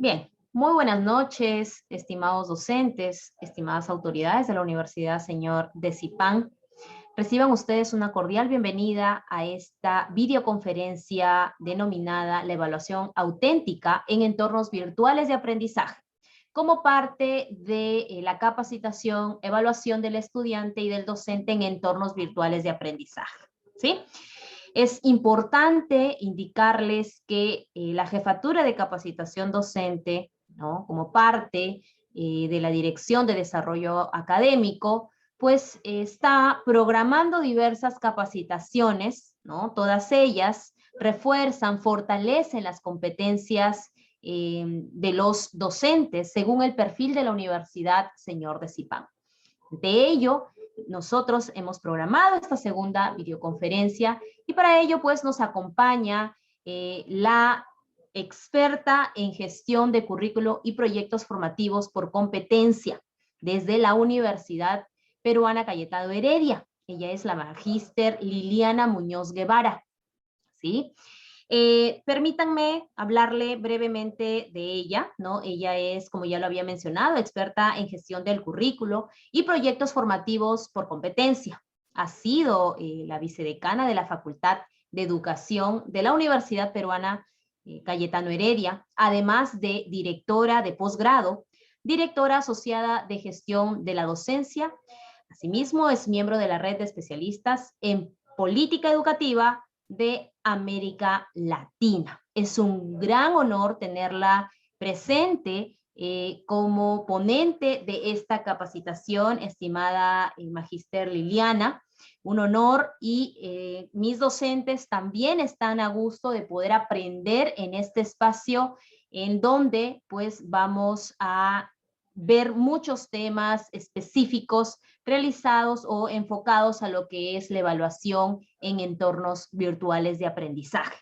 Bien, muy buenas noches, estimados docentes, estimadas autoridades de la Universidad Señor Decipan. Reciban ustedes una cordial bienvenida a esta videoconferencia denominada La evaluación auténtica en entornos virtuales de aprendizaje, como parte de la capacitación, evaluación del estudiante y del docente en entornos virtuales de aprendizaje. ¿Sí? Es importante indicarles que la Jefatura de Capacitación Docente, ¿no?, como parte de la Dirección de Desarrollo Académico, pues está programando diversas capacitaciones, ¿no? Todas ellas refuerzan, fortalecen las competencias de los docentes según el perfil de la Universidad Señor Decipan. De ello, nosotros hemos programado esta segunda videoconferencia y para ello pues nos acompaña la experta en gestión de currículo y proyectos formativos por competencia desde la Universidad Peruana Cayetano Heredia. Ella es la magíster Liliana Muñoz Guevara, ¿sí? Permítanme hablarle brevemente de ella, ¿no? Ella es, como ya lo había mencionado, experta en gestión del currículo y proyectos formativos por competencia. Ha sido la vicedecana de la Facultad de Educación de la Universidad Peruana Cayetano Heredia, además de directora de posgrado, directora asociada de gestión de la docencia. Asimismo, es miembro de la red de especialistas en política educativa de América Latina. Es un gran honor tenerla presente como ponente de esta capacitación, estimada Magister Liliana. Un honor y mis docentes también están a gusto de poder aprender en este espacio en donde pues vamos a ver muchos temas específicos realizados o enfocados a lo que es la evaluación en entornos virtuales de aprendizaje.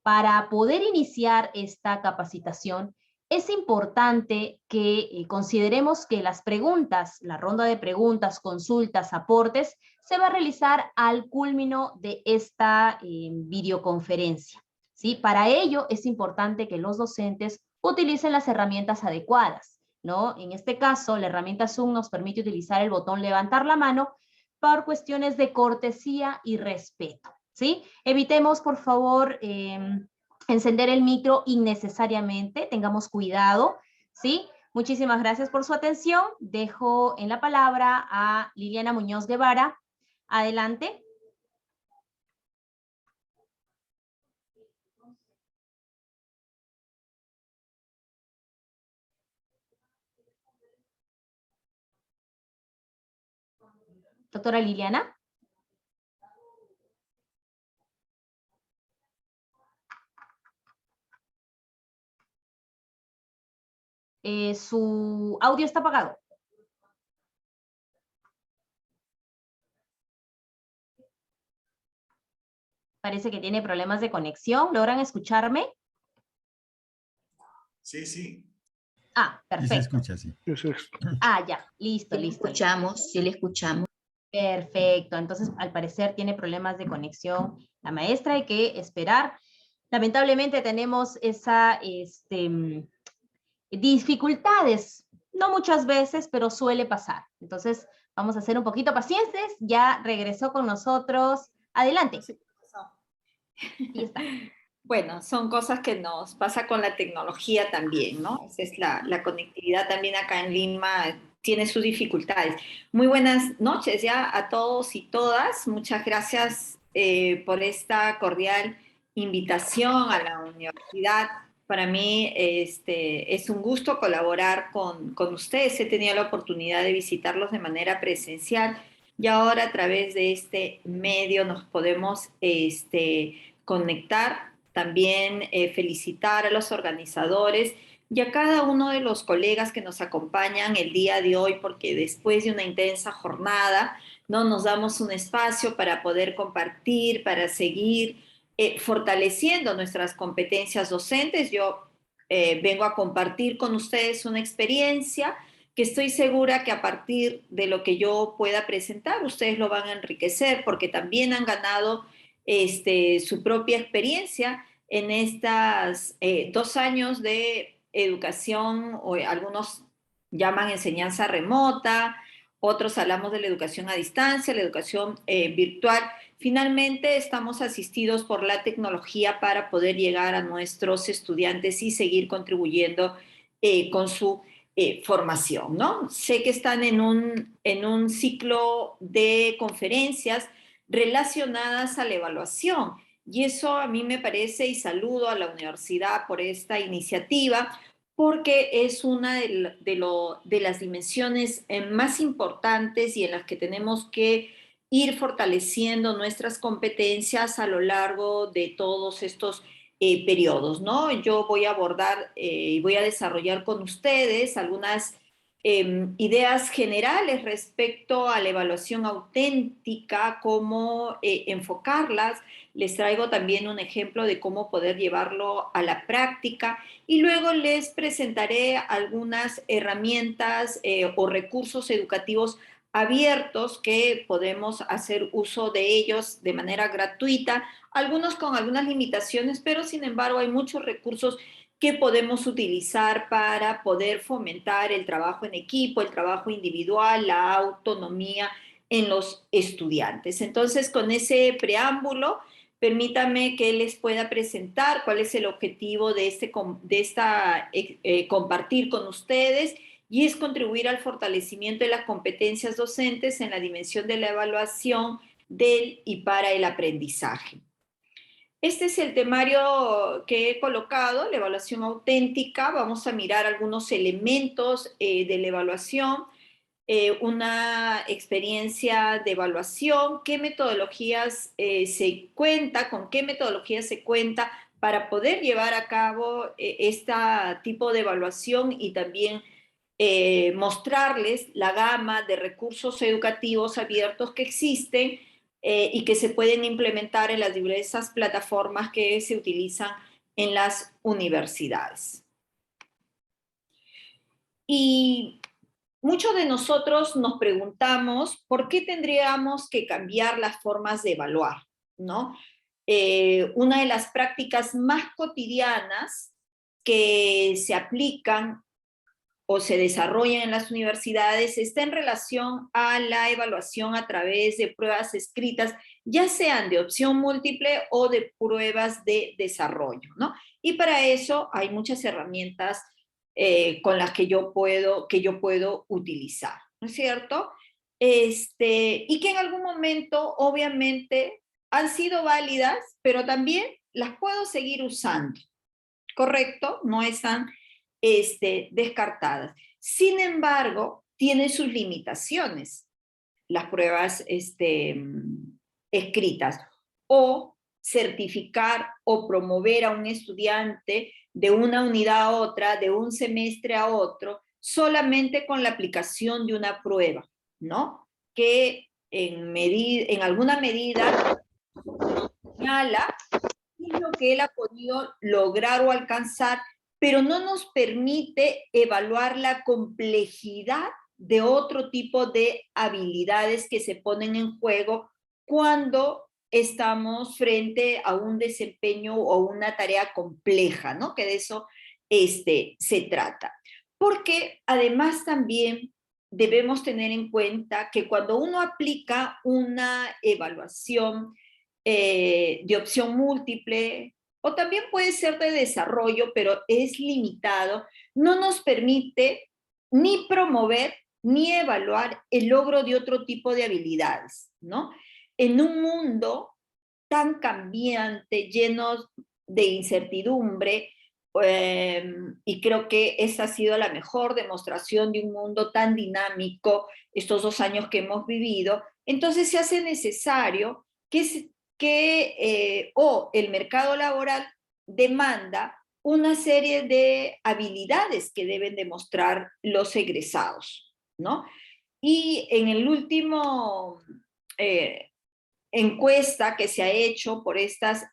Para poder iniciar esta capacitación, es importante que consideremos que las preguntas, la ronda de preguntas, consultas, aportes, se va a realizar al culmino de esta videoconferencia, ¿sí? Para ello es importante que los docentes utilicen las herramientas adecuadas, ¿no? En este caso, la herramienta Zoom nos permite utilizar el botón levantar la mano por cuestiones de cortesía y respeto, ¿sí? Evitemos, por favor, encender el micro innecesariamente, tengamos cuidado, ¿sí? Muchísimas gracias por su atención. Dejo en la palabra a Liliana Muñoz Guevara. Adelante. Doctora Liliana. Su audio está apagado. Parece que tiene problemas de conexión. ¿Logran escucharme? Sí, sí. Ah, perfecto. Sí se escucha, sí. Ah, ya, listo, Sí, listo. sí le escuchamos. Perfecto, entonces al parecer tiene problemas de conexión la maestra, hay que esperar. Lamentablemente tenemos esa dificultades, no muchas veces, pero suele pasar. Entonces vamos a ser un poquito pacientes, ya regresó con nosotros. Adelante. Sí, Ahí está. bueno, son cosas que nos pasa con la tecnología también, ¿no? Esa es la conectividad también acá en Lima, tiene sus dificultades. Muy buenas noches ya a todos y todas. Muchas gracias por esta cordial invitación a la universidad. Para mí es un gusto colaborar con ustedes. He tenido la oportunidad de visitarlos de manera presencial y ahora a través de este medio nos podemos conectar. También felicitar a los organizadores y a cada uno de los colegas que nos acompañan el día de hoy, porque después de una intensa jornada, ¿no?, nos damos un espacio para poder compartir, para seguir fortaleciendo nuestras competencias docentes. Yo vengo a compartir con ustedes una experiencia que estoy segura que a partir de lo que yo pueda presentar, ustedes lo van a enriquecer, porque también han ganado su propia experiencia en estas 2 años de educación, o algunos llaman enseñanza remota, otros hablamos de la educación a distancia, la educación virtual. Finalmente, estamos asistidos por la tecnología para poder llegar a nuestros estudiantes y seguir contribuyendo con su formación, ¿no? Sé que están en un ciclo de conferencias relacionadas a la evaluación y eso a mí me parece, y saludo a la universidad por esta iniciativa, porque es una de las dimensiones más importantes y en las que tenemos que ir fortaleciendo nuestras competencias a lo largo de todos estos periodos, ¿no? Yo voy a abordar y voy a desarrollar con ustedes algunas ideas generales respecto a la evaluación auténtica, cómo enfocarlas. Les traigo también un ejemplo de cómo poder llevarlo a la práctica y luego les presentaré algunas herramientas o recursos educativos abiertos que podemos hacer uso de ellos de manera gratuita, algunos con algunas limitaciones, pero sin embargo hay muchos recursos que podemos utilizar para poder fomentar el trabajo en equipo, el trabajo individual, la autonomía en los estudiantes. Entonces, con ese preámbulo, permítame que les pueda presentar cuál es el objetivo de compartir con ustedes, y es contribuir al fortalecimiento de las competencias docentes en la dimensión de la evaluación del y para el aprendizaje. Este es el temario que he colocado, la evaluación auténtica. Vamos a mirar algunos elementos de la evaluación, una experiencia de evaluación, qué metodologías con qué metodologías se cuenta para poder llevar a cabo este tipo de evaluación y también mostrarles la gama de recursos educativos abiertos que existen y que se pueden implementar en las diversas plataformas que se utilizan en las universidades. Y muchos de nosotros nos preguntamos por qué tendríamos que cambiar las formas de evaluar, ¿no? Una de las prácticas más cotidianas que se aplican o se desarrollan en las universidades está en relación a la evaluación a través de pruebas escritas, ya sean de opción múltiple o de pruebas de desarrollo, ¿no? Y para eso hay muchas herramientas con las que yo puedo utilizar, ¿no es cierto? Y que en algún momento, obviamente, han sido válidas, pero también las puedo seguir usando, ¿correcto? No están descartadas. Sin embargo, tiene sus limitaciones las pruebas escritas, o certificar o promover a un estudiante de una unidad a otra, de un semestre a otro, solamente con la aplicación de una prueba, ¿no? Que en alguna medida señala lo que él ha podido lograr o alcanzar, pero no nos permite evaluar la complejidad de otro tipo de habilidades que se ponen en juego cuando estamos frente a un desempeño o una tarea compleja, ¿no? Que de eso se trata. Porque además también debemos tener en cuenta que cuando uno aplica una evaluación de opción múltiple, o también puede ser de desarrollo, pero es limitado, no nos permite ni promover ni evaluar el logro de otro tipo de habilidades, ¿no? En un mundo tan cambiante, lleno de incertidumbre, y creo que esa ha sido la mejor demostración de un mundo tan dinámico estos 2 años que hemos vivido, entonces se hace necesario o el mercado laboral demanda una serie de habilidades que deben demostrar los egresados, ¿no? Y en el último encuesta que se ha hecho por estas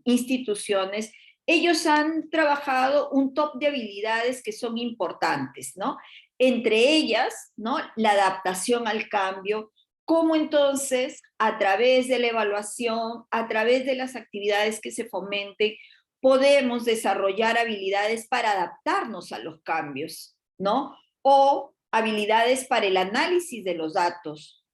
instituciones, ellos han trabajado un top de habilidades que son importantes, ¿no? Entre ellas, ¿no? La adaptación al cambio, cómo entonces, a través de la evaluación, a través de las actividades que se fomenten, podemos desarrollar habilidades para adaptarnos a los cambios, ¿no? O habilidades para el análisis de los datos,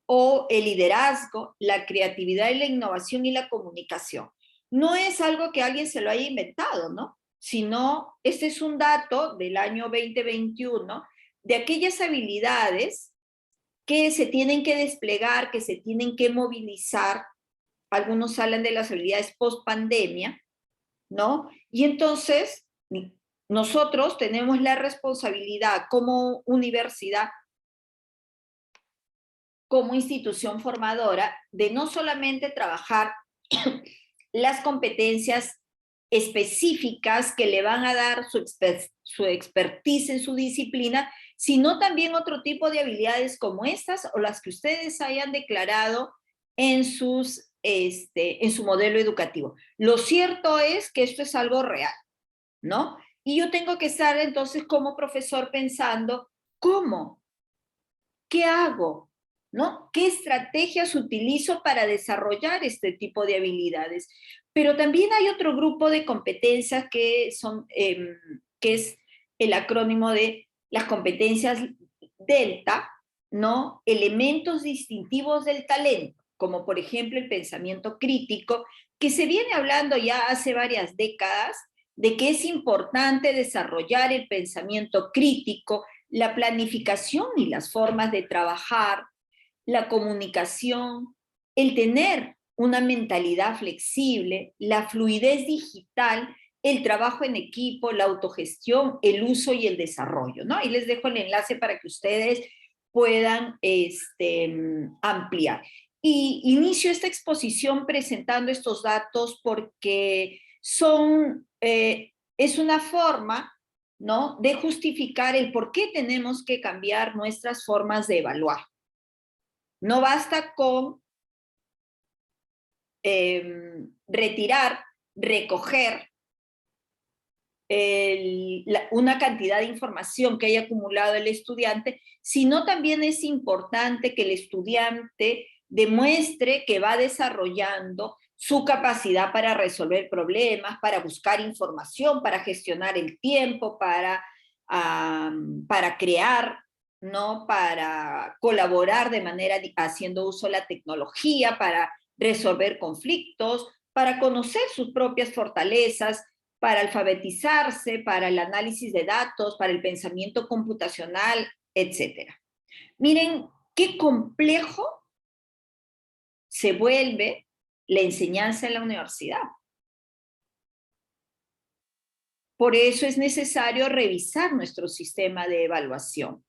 o el liderazgo, la creatividad y la innovación y la comunicación. No es algo que alguien se lo haya inventado, ¿no? Sino, este es un dato del año 2021 de aquellas habilidades que se tienen que desplegar, que se tienen que movilizar. Algunos hablan de las habilidades post-pandemia, ¿no? Y entonces, nosotros tenemos la responsabilidad como universidad, como institución formadora, de no solamente trabajar las competencias específicas que le van a dar su expertise en su disciplina, sino también otro tipo de habilidades como estas o las que ustedes hayan declarado en su modelo educativo. Lo cierto es que esto es algo real, ¿no? Y yo tengo que estar entonces como profesor pensando, ¿cómo? ¿Qué hago? ¿No? ¿Qué estrategias utilizo para desarrollar este tipo de habilidades? Pero también hay otro grupo de competencias que es el acrónimo de las competencias delta, ¿no? Elementos distintivos del talento, como por ejemplo el pensamiento crítico, que se viene hablando ya hace varias décadas de que es importante desarrollar el pensamiento crítico, la planificación y las formas de trabajar, la comunicación, el tener una mentalidad flexible, la fluidez digital, el trabajo en equipo, la autogestión, el uso y el desarrollo, ¿no? Ahí les dejo el enlace para que ustedes puedan ampliar. Y inicio esta exposición presentando estos datos porque es una forma, ¿no?, de justificar el por qué tenemos que cambiar nuestras formas de evaluar. No basta con retirar, recoger una cantidad de información que haya acumulado el estudiante, sino también es importante que el estudiante demuestre que va desarrollando su capacidad para resolver problemas, para buscar información, para gestionar el tiempo, para crear, ¿no?, para colaborar de manera haciendo uso de la tecnología, para resolver conflictos, para conocer sus propias fortalezas, para alfabetizarse, para el análisis de datos, para el pensamiento computacional, etc. Miren qué complejo se vuelve la enseñanza en la universidad. Por eso es necesario revisar nuestro sistema de evaluación.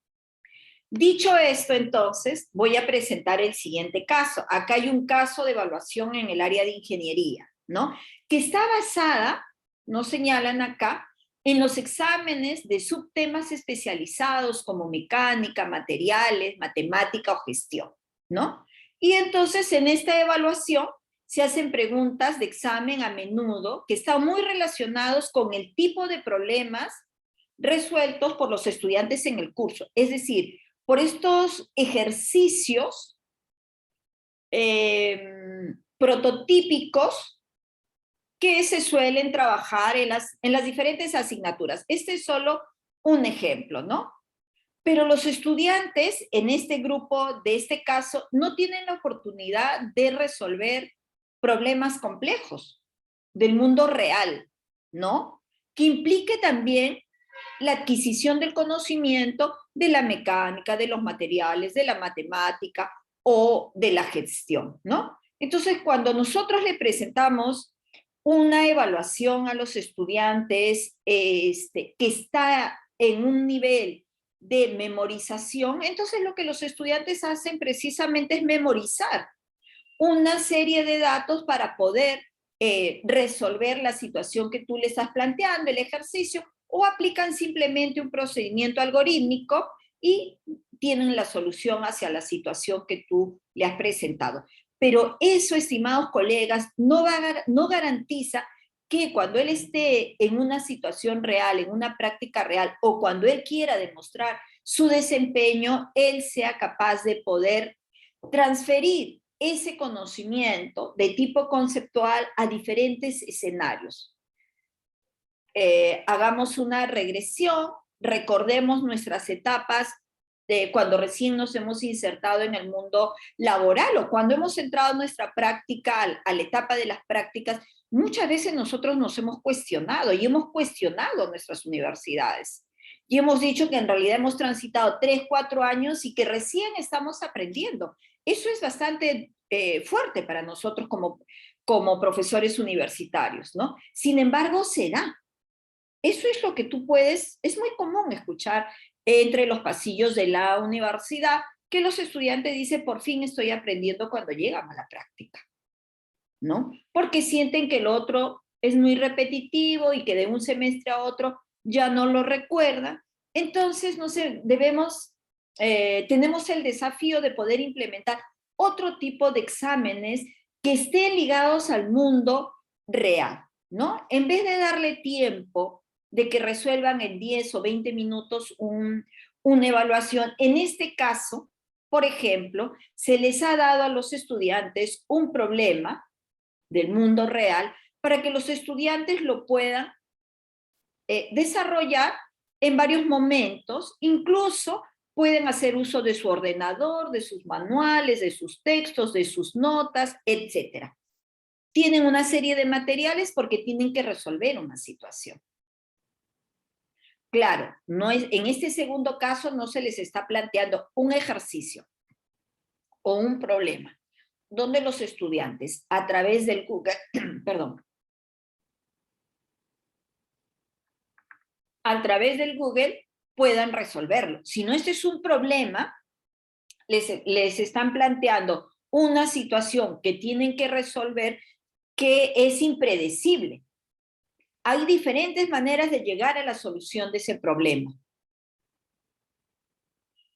Dicho esto, entonces, voy a presentar el siguiente caso. Acá hay un caso de evaluación en el área de ingeniería, ¿no?, que está basada, nos señalan acá, en los exámenes de subtemas especializados como mecánica, materiales, matemática o gestión, ¿no? Y entonces en esta evaluación se hacen preguntas de examen a menudo que están muy relacionados con el tipo de problemas resueltos por los estudiantes en el curso. Es decir, por estos ejercicios prototípicos que se suelen trabajar en las diferentes asignaturas. Este es solo un ejemplo, ¿no? Pero los estudiantes en este grupo, de este caso, no tienen la oportunidad de resolver problemas complejos del mundo real, ¿no?, que implique también la adquisición del conocimiento de la mecánica, de los materiales, de la matemática o de la gestión, ¿no? Entonces, cuando nosotros le presentamos una evaluación a los estudiantes que está en un nivel de memorización, entonces lo que los estudiantes hacen precisamente es memorizar una serie de datos para poder resolver la situación que tú le estás planteando, el ejercicio, o aplican simplemente un procedimiento algorítmico y tienen la solución hacia la situación que tú le has presentado. Pero eso, estimados colegas, no garantiza que cuando él esté en una situación real, en una práctica real, o cuando él quiera demostrar su desempeño, él sea capaz de poder transferir ese conocimiento de tipo conceptual a diferentes escenarios. Hagamos una regresión, recordemos nuestras etapas de cuando recién nos hemos insertado en el mundo laboral o cuando hemos entrado en nuestra práctica, a la etapa de las prácticas. Muchas veces nosotros nos hemos cuestionado y hemos cuestionado nuestras universidades. Y hemos dicho que en realidad hemos transitado 3, 4 años y que recién estamos aprendiendo. Eso es bastante fuerte para nosotros como profesores universitarios, ¿no? Sin embargo, se da. Eso es lo que tú puedes, es muy común escuchar entre los pasillos de la universidad que los estudiantes dicen, por fin estoy aprendiendo cuando llegan a la práctica, ¿no? Porque sienten que el otro es muy repetitivo y que de un semestre a otro ya no lo recuerdan. Entonces, no sé, tenemos el desafío de poder implementar otro tipo de exámenes que estén ligados al mundo real, ¿no? En vez de darle tiempo de que resuelvan en 10 o 20 minutos una evaluación, en este caso, por ejemplo, se les ha dado a los estudiantes un problema del mundo real para que los estudiantes lo puedan desarrollar en varios momentos, incluso pueden hacer uso de su ordenador, de sus manuales, de sus textos, de sus notas, etc. Tienen una serie de materiales porque tienen que resolver una situación. Claro, en este segundo caso no se les está planteando un ejercicio o un problema, donde los estudiantes a través del Google, perdón, a través del Google puedan resolverlo. Si no, este es un problema, les están planteando una situación que tienen que resolver que es impredecible. Hay diferentes maneras de llegar a la solución de ese problema.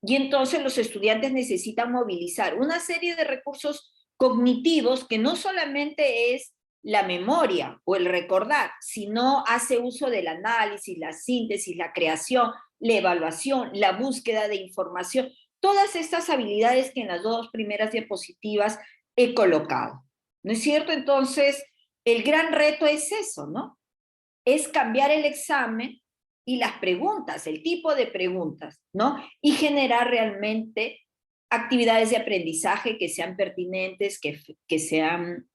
Y entonces los estudiantes necesitan movilizar una serie de recursos cognitivos que no solamente es la memoria o el recordar, sino hace uso del análisis, la síntesis, la creación, la evaluación, la búsqueda de información, todas estas habilidades que en las 2 primeras diapositivas he colocado. ¿No es cierto? Entonces, el gran reto es eso, ¿no? Es cambiar el examen y las preguntas, el tipo de preguntas, ¿no? Y generar realmente actividades de aprendizaje que sean pertinentes, que sean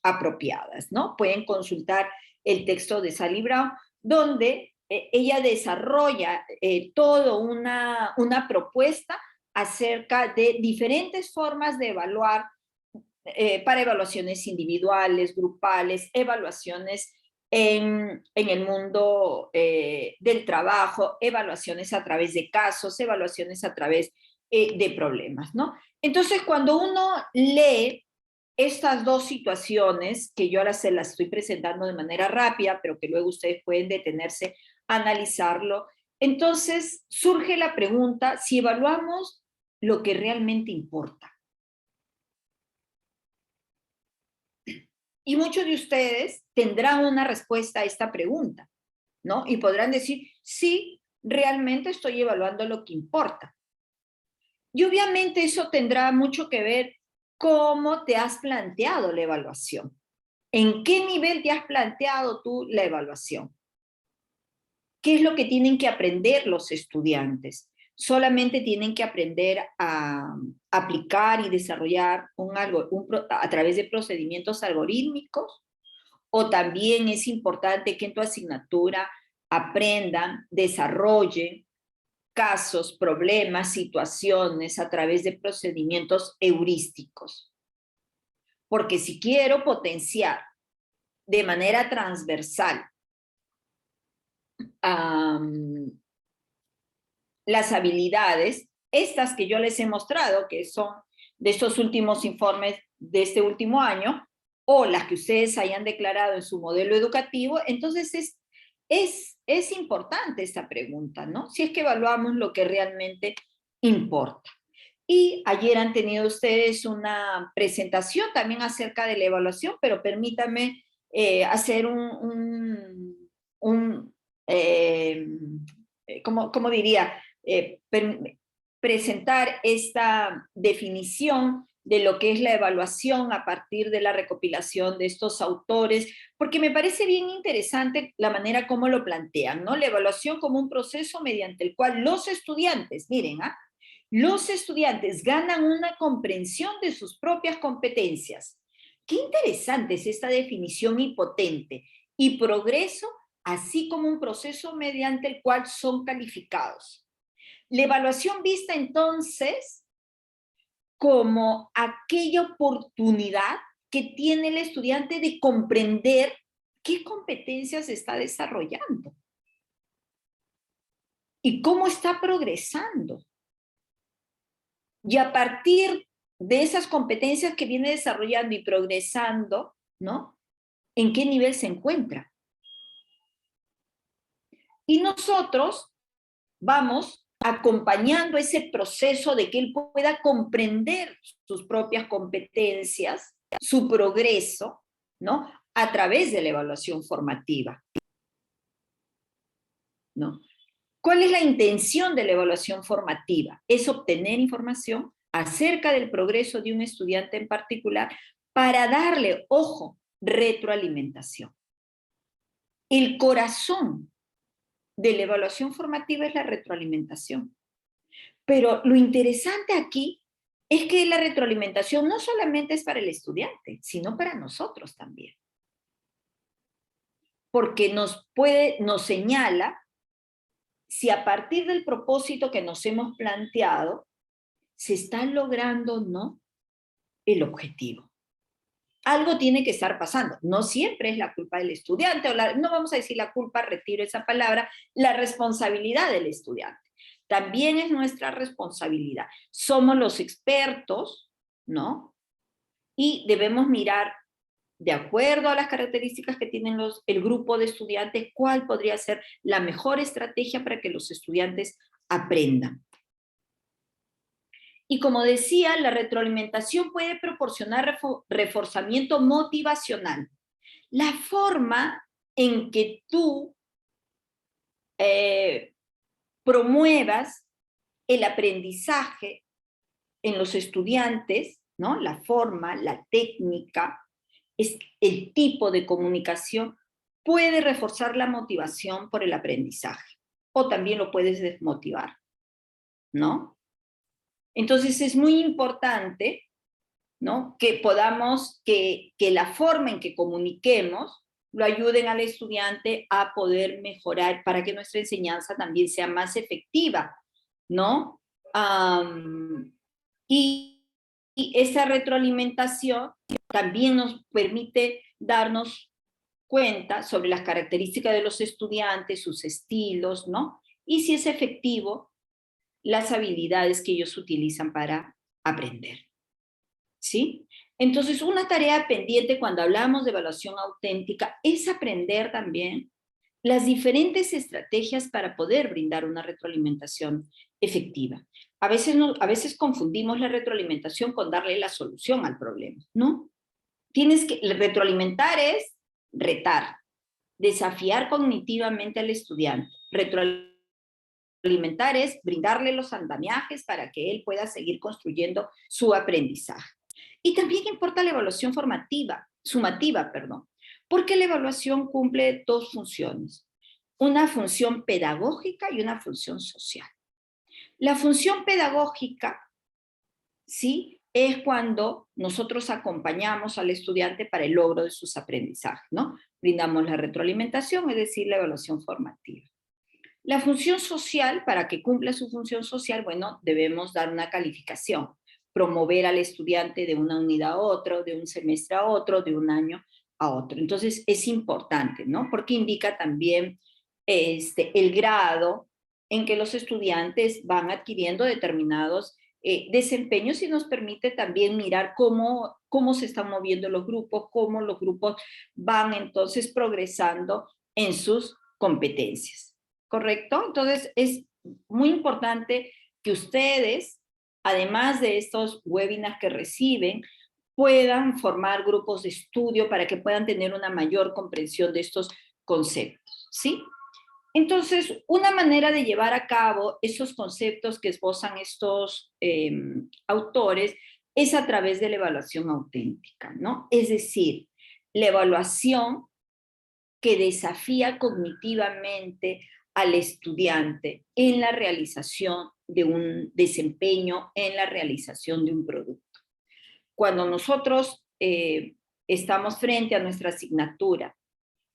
apropiadas, ¿no? Pueden consultar el texto de Sally Brown, donde ella desarrolla toda una propuesta acerca de diferentes formas de evaluar para evaluaciones individuales, grupales, evaluaciones en el mundo del trabajo, evaluaciones a través de casos, evaluaciones a través de problemas, ¿no? Entonces, cuando uno lee estas 2 situaciones, que yo ahora se las estoy presentando de manera rápida, pero que luego ustedes pueden detenerse a analizarlo, entonces surge la pregunta si evaluamos lo que realmente importa. Y muchos de ustedes tendrán una respuesta a esta pregunta, ¿no? Y podrán decir, sí, realmente estoy evaluando lo que importa. Y obviamente eso tendrá mucho que ver cómo te has planteado la evaluación. ¿En qué nivel te has planteado tú la evaluación? ¿Qué es lo que tienen que aprender los estudiantes? Solamente tienen que aprender a aplicar y desarrollar a través de procedimientos algorítmicos, o también es importante que en tu asignatura aprendan, desarrollen casos, problemas, situaciones a través de procedimientos heurísticos. Porque si quiero potenciar de manera transversal las habilidades, estas que yo les he mostrado, que son de estos últimos informes de este último año, o las que ustedes hayan declarado en su modelo educativo, entonces es importante esta pregunta, ¿no? Si es que evaluamos lo que realmente importa. Y ayer han tenido ustedes una presentación también acerca de la evaluación, pero permítanme hacer ¿cómo diría? Presentar esta definición de lo que es la evaluación a partir de la recopilación de estos autores, porque me parece bien interesante la manera como lo plantean, ¿no? La evaluación como un proceso mediante el cual los estudiantes, miren, los estudiantes ganan una comprensión de sus propias competencias. Qué interesante es esta definición y potente. Y progreso, así como un proceso mediante el cual son calificados. La evaluación vista entonces como aquella oportunidad que tiene el estudiante de comprender qué competencias está desarrollando y cómo está progresando. Y a partir de esas competencias que viene desarrollando y progresando, ¿no? ¿En qué nivel se encuentra? Y nosotros vamos acompañando ese proceso de que él pueda comprender sus propias competencias, su progreso, ¿no? A través de la evaluación formativa, ¿no? ¿Cuál es la intención de la evaluación formativa? Es obtener información acerca del progreso de un estudiante en particular para darle, ojo, retroalimentación. El corazón de la evaluación formativa es la retroalimentación. Pero lo interesante aquí es que la retroalimentación no solamente es para el estudiante, sino para nosotros también. Porque nos señala si a partir del propósito que nos hemos planteado se está logrando o no el objetivo. Algo tiene que estar pasando. No siempre es la culpa del estudiante, no vamos a decir la culpa, retiro esa palabra, la responsabilidad del estudiante. También es nuestra responsabilidad. Somos los expertos, ¿no? Y debemos mirar, de acuerdo a las características que tienen el grupo de estudiantes, cuál podría ser la mejor estrategia para que los estudiantes aprendan. Y como decía, la retroalimentación puede proporcionar reforzamiento motivacional. La forma en que tú promuevas el aprendizaje en los estudiantes, ¿no? La forma, la técnica, es el tipo de comunicación, puede reforzar la motivación por el aprendizaje, o también lo puedes desmotivar, ¿no? Entonces es muy importante, ¿no? Que podamos, que la forma en que comuniquemos lo ayuden al estudiante a poder mejorar para que nuestra enseñanza también sea más efectiva, ¿no? Y esa retroalimentación también nos permite darnos cuenta sobre las características de los estudiantes, sus estilos, ¿no? Y si es efectivo, las habilidades que ellos utilizan para aprender, ¿sí? Entonces, una tarea pendiente cuando hablamos de evaluación auténtica es aprender también las diferentes estrategias para poder brindar una retroalimentación efectiva. A veces confundimos la retroalimentación con darle la solución al problema, ¿no? Retroalimentar es retar, desafiar cognitivamente al estudiante. Retroalimentar es brindarle los andamiajes para que él pueda seguir construyendo su aprendizaje. Y también importa la evaluación sumativa, porque la evaluación cumple dos funciones, una función pedagógica y una función social. La función pedagógica, ¿sí?, es cuando nosotros acompañamos al estudiante para el logro de sus aprendizajes, ¿no? Brindamos la retroalimentación, es decir, la evaluación formativa. La función social, para que cumpla su función social, bueno, debemos dar una calificación, promover al estudiante de una unidad a otro, de un semestre a otro, de un año a otro. Entonces, es importante, ¿no? Porque indica también el grado en que los estudiantes van adquiriendo determinados desempeños y nos permite también mirar cómo se están moviendo los grupos, cómo los grupos van entonces progresando en sus competencias. ¿Correcto? Entonces, es muy importante que ustedes, además de estos webinars que reciben, puedan formar grupos de estudio para que puedan tener una mayor comprensión de estos conceptos, ¿sí? Entonces, una manera de llevar a cabo esos conceptos que esbozan estos autores es a través de la evaluación auténtica, ¿no? Es decir, la evaluación que desafía cognitivamente al estudiante en la realización de un desempeño, en la realización de un producto. Cuando nosotros estamos frente a nuestra asignatura,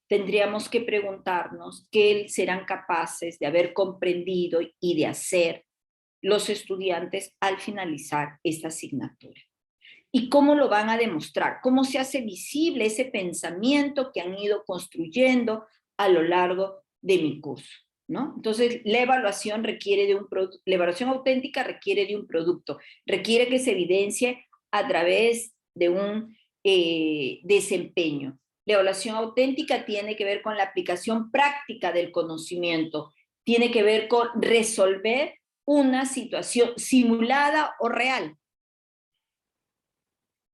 tendríamos que preguntarnos qué serán capaces de haber comprendido y de hacer los estudiantes al finalizar esta asignatura. ¿Y cómo lo van a demostrar? ¿Cómo se hace visible ese pensamiento que han ido construyendo a lo largo de mi curso? ¿No? Entonces, la evaluación la evaluación auténtica requiere de un producto, requiere que se evidencie a través de un desempeño. La evaluación auténtica tiene que ver con la aplicación práctica del conocimiento, tiene que ver con resolver una situación simulada o real.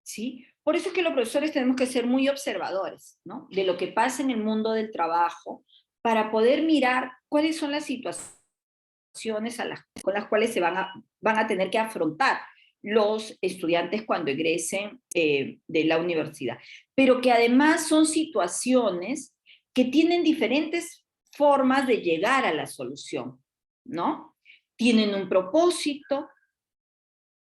¿Sí? Por eso es que los profesores tenemos que ser muy observadores, ¿no? De lo que pasa en el mundo del trabajo, para poder mirar cuáles son las situaciones con las cuales van a tener que afrontar los estudiantes cuando egresen de la universidad. Pero que además son situaciones que tienen diferentes formas de llegar a la solución, ¿no? Tienen un propósito,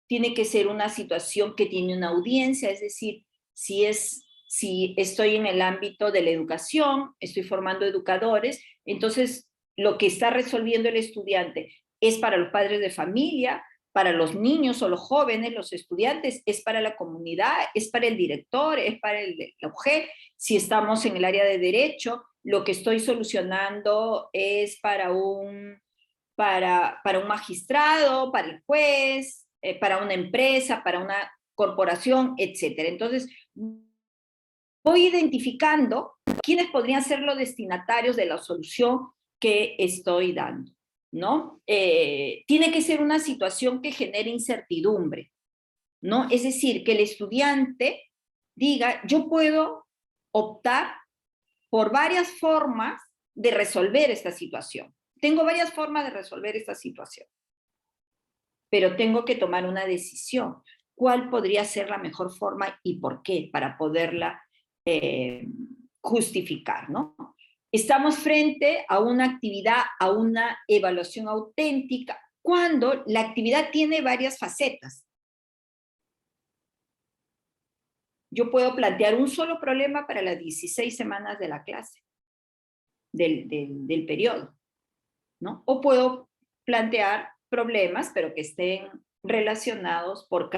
tiene que ser una situación que tiene una audiencia, es decir, si estoy en el ámbito de la educación, estoy formando educadores, entonces lo que está resolviendo el estudiante es para los padres de familia, para los niños o los jóvenes, los estudiantes, es para la comunidad, es para el director, es para el UG. Si estamos en el área de derecho, lo que estoy solucionando es para un magistrado, para el juez, para una empresa, para una corporación, etc. Entonces, voy identificando quiénes podrían ser los destinatarios de la solución que estoy dando, ¿no? Tiene que ser una situación que genere incertidumbre, ¿no? Es decir, que el estudiante diga, yo puedo optar por varias formas de resolver esta situación. Tengo varias formas de resolver esta situación, pero tengo que tomar una decisión. ¿Cuál podría ser la mejor forma y por qué? Para poderla justificar, ¿no? Estamos frente a una actividad, a una evaluación auténtica, cuando la actividad tiene varias facetas. Yo puedo plantear un solo problema para las 16 semanas de la clase, del periodo, ¿no? O puedo plantear problemas, pero que estén relacionados por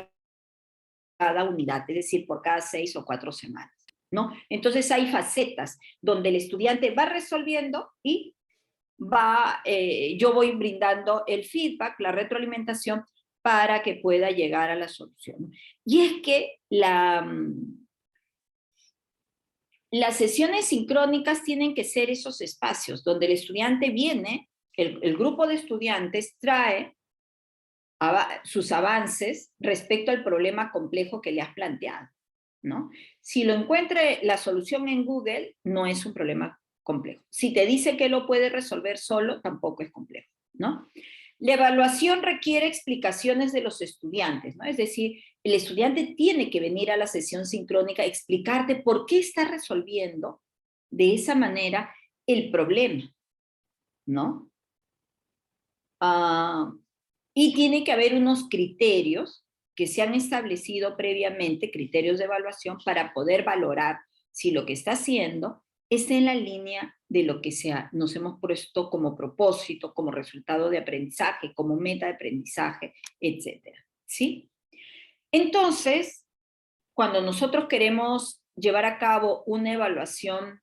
cada unidad, es decir, por cada 6 o 4 semanas, ¿no? Entonces hay facetas donde el estudiante va resolviendo y yo voy brindando el feedback, la retroalimentación, para que pueda llegar a la solución. Y es que las sesiones sincrónicas tienen que ser esos espacios donde el estudiante viene, el grupo de estudiantes trae sus avances respecto al problema complejo que le has planteado, ¿no? Si lo encuentre la solución en Google, no es un problema complejo. Si te dice que lo puede resolver solo, tampoco es complejo, ¿no? La evaluación requiere explicaciones de los estudiantes, ¿no? Es decir, el estudiante tiene que venir a la sesión sincrónica a explicarte por qué está resolviendo de esa manera el problema, ¿no? Y tiene que haber unos criterios que se han establecido previamente, criterios de evaluación, para poder valorar si lo que está haciendo está en la línea de lo que nos hemos puesto como propósito, como resultado de aprendizaje, como meta de aprendizaje, etc. ¿Sí? Entonces, cuando nosotros queremos llevar a cabo una evaluación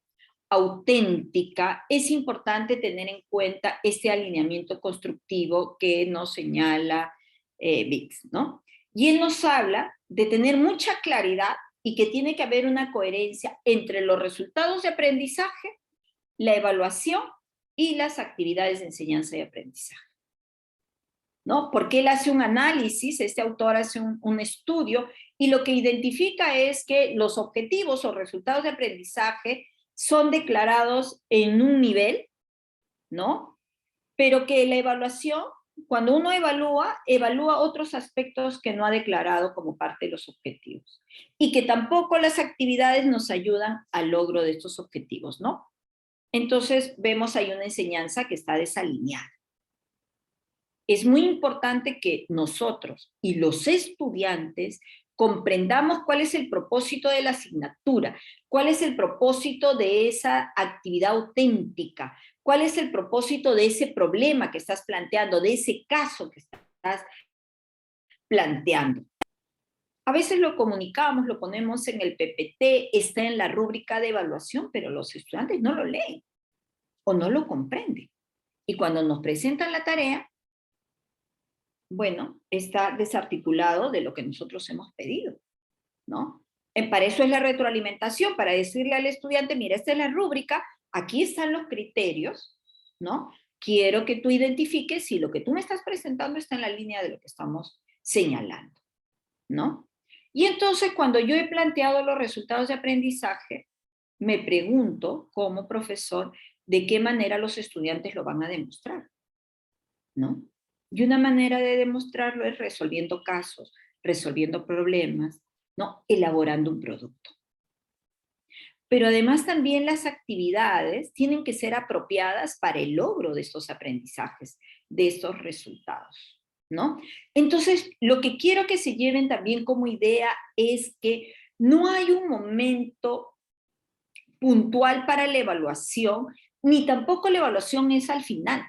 auténtica, es importante tener en cuenta este alineamiento constructivo que nos señala Biggs, ¿no? Y él nos habla de tener mucha claridad y que tiene que haber una coherencia entre los resultados de aprendizaje, la evaluación y las actividades de enseñanza y aprendizaje, ¿no? Porque él hace un análisis, este autor hace un estudio, y lo que identifica es que los objetivos o resultados de aprendizaje son declarados en un nivel, ¿no? Pero que la evaluación cuando uno evalúa, evalúa otros aspectos que no ha declarado como parte de los objetivos y que tampoco las actividades nos ayudan al logro de estos objetivos, ¿no? Entonces vemos ahí una enseñanza que está desalineada. Es muy importante que nosotros y los estudiantes comprendamos cuál es el propósito de la asignatura, cuál es el propósito de esa actividad auténtica, cuál es el propósito de ese problema que estás planteando, de ese caso que estás planteando. A veces lo comunicamos, lo ponemos en el PPT, está en la rúbrica de evaluación, pero los estudiantes no lo leen o no lo comprenden. Y cuando nos presentan la tarea, bueno, está desarticulado de lo que nosotros hemos pedido, ¿no? Para eso es la retroalimentación, para decirle al estudiante, mira, esta es la rúbrica, aquí están los criterios, ¿no? Quiero que tú identifiques si lo que tú me estás presentando está en la línea de lo que estamos señalando, ¿no? Y entonces, cuando yo he planteado los resultados de aprendizaje, me pregunto, como profesor, de qué manera los estudiantes lo van a demostrar, ¿no? Y una manera de demostrarlo es resolviendo casos, resolviendo problemas, ¿no? Elaborando un producto. Pero además también las actividades tienen que ser apropiadas para el logro de estos aprendizajes, de estos resultados, ¿no? Entonces, lo que quiero que se lleven también como idea es que no hay un momento puntual para la evaluación, ni tampoco la evaluación es al final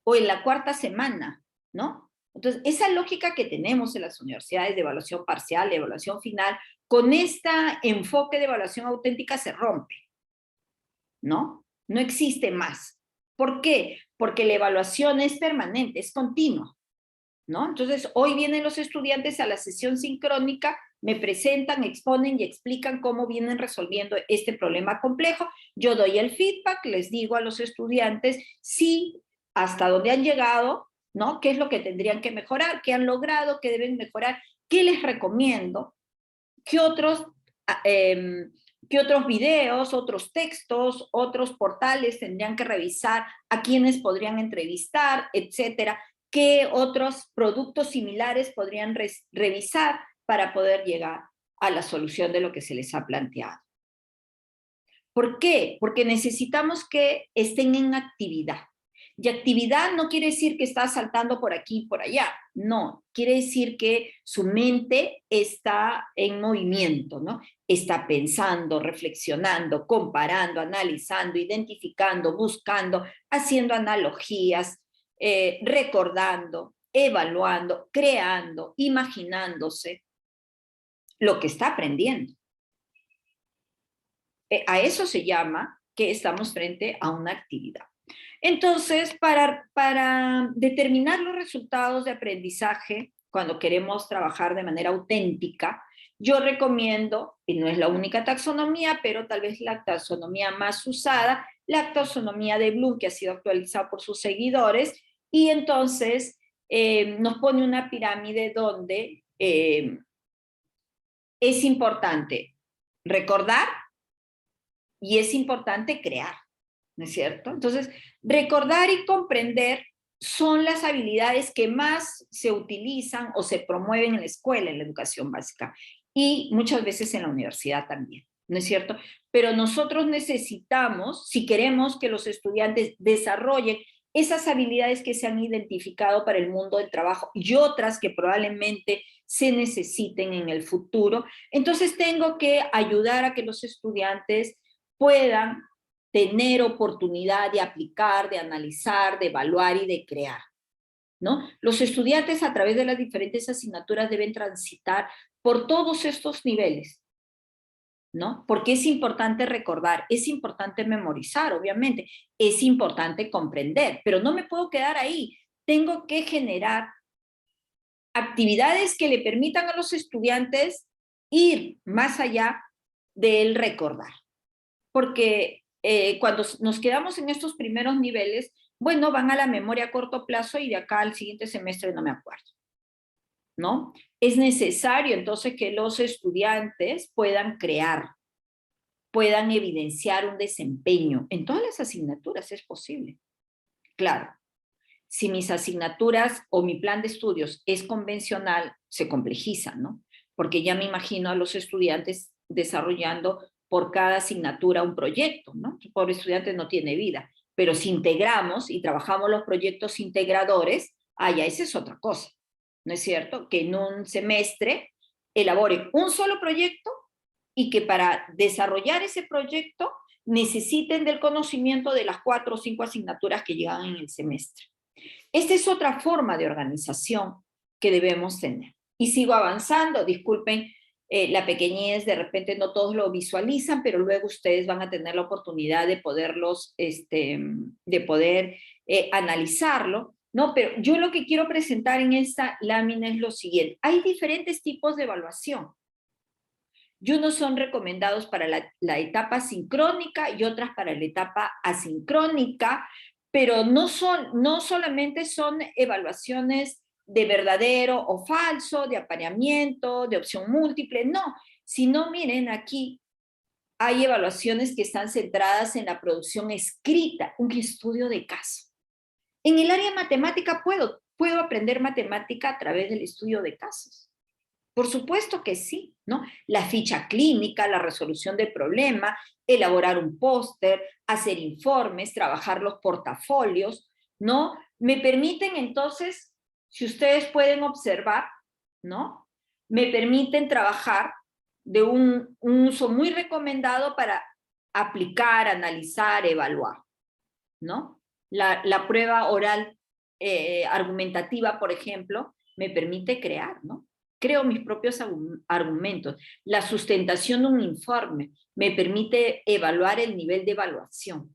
o en la cuarta semana, ¿no? Entonces, esa lógica que tenemos en las universidades de evaluación parcial, de evaluación final, con este enfoque de evaluación auténtica se rompe, ¿no? No existe más. ¿Por qué? Porque la evaluación es permanente, es continua, ¿no? Entonces, hoy vienen los estudiantes a la sesión sincrónica, me presentan, exponen y explican cómo vienen resolviendo este problema complejo. Yo doy el feedback, les digo a los estudiantes si hasta dónde han llegado, ¿no? ¿Qué es lo que tendrían que mejorar? ¿Qué han logrado? ¿Qué deben mejorar? ¿Qué les recomiendo? ¿Qué otros, qué otros videos, otros textos, otros portales tendrían que revisar? ¿A quiénes podrían entrevistar? Etcétera. ¿Qué otros productos similares podrían revisar para poder llegar a la solución de lo que se les ha planteado? ¿Por qué? Porque necesitamos que estén en actividad. Y actividad no quiere decir que está saltando por aquí y por allá, no, quiere decir que su mente está en movimiento, ¿no? Está pensando, reflexionando, comparando, analizando, identificando, buscando, haciendo analogías, recordando, evaluando, creando, imaginándose lo que está aprendiendo. A eso se llama que estamos frente a una actividad. Entonces, para determinar los resultados de aprendizaje, cuando queremos trabajar de manera auténtica, yo recomiendo, y no es la única taxonomía, pero tal vez la taxonomía más usada, la taxonomía de Bloom, que ha sido actualizada por sus seguidores, y entonces nos pone una pirámide donde es importante recordar y es importante crear, ¿no es cierto? Entonces, recordar y comprender son las habilidades que más se utilizan o se promueven en la escuela, en la educación básica, y muchas veces en la universidad también, ¿no es cierto? Pero nosotros necesitamos, si queremos que los estudiantes desarrollen esas habilidades que se han identificado para el mundo del trabajo y otras que probablemente se necesiten en el futuro, entonces tengo que ayudar a que los estudiantes puedan tener oportunidad de aplicar, de analizar, de evaluar y de crear, ¿no? Los estudiantes a través de las diferentes asignaturas deben transitar por todos estos niveles, ¿no? Porque es importante recordar, es importante memorizar, obviamente, es importante comprender, pero no me puedo quedar ahí. Tengo que generar actividades que le permitan a los estudiantes ir más allá del recordar. Porque cuando nos quedamos en estos primeros niveles, bueno, van a la memoria a corto plazo y de acá al siguiente semestre no me acuerdo, ¿no? Es necesario entonces que los estudiantes puedan crear, puedan evidenciar un desempeño. En todas las asignaturas es posible, claro. Si mis asignaturas o mi plan de estudios es convencional, se complejiza, ¿no? Porque ya me imagino a los estudiantes desarrollando por cada asignatura un proyecto, ¿no? El pobre estudiante no tiene vida, pero si integramos y trabajamos los proyectos integradores, ya esa es otra cosa, ¿no es cierto? Que en un semestre elabore un solo proyecto y que para desarrollar ese proyecto necesiten del conocimiento de las 4 o 5 asignaturas que llegan en el semestre. Esta es otra forma de organización que debemos tener. Y sigo avanzando, disculpen la pequeñez, de repente no todos lo visualizan, pero luego ustedes van a tener la oportunidad de poderlos, de poder analizarlo, ¿no? Pero yo lo que quiero presentar en esta lámina es lo siguiente. Hay diferentes tipos de evaluación. Y unos son recomendados para la etapa sincrónica y otras para la etapa asincrónica, pero no solamente son evaluaciones de verdadero o falso, de apareamiento, de opción múltiple, no, sino miren aquí, hay evaluaciones que están centradas en la producción escrita, un estudio de caso. En el área matemática puedo aprender matemática a través del estudio de casos. Por supuesto que sí, ¿no? La ficha clínica, la resolución del problema, elaborar un póster, hacer informes, trabajar los portafolios, ¿no? Me permiten entonces, si ustedes pueden observar, ¿no? Me permiten trabajar de un uso muy recomendado para aplicar, analizar, evaluar, ¿no? La prueba oral argumentativa, por ejemplo, me permite crear, ¿no? Creo mis propios argumentos. La sustentación de un informe me permite evaluar el nivel de evaluación.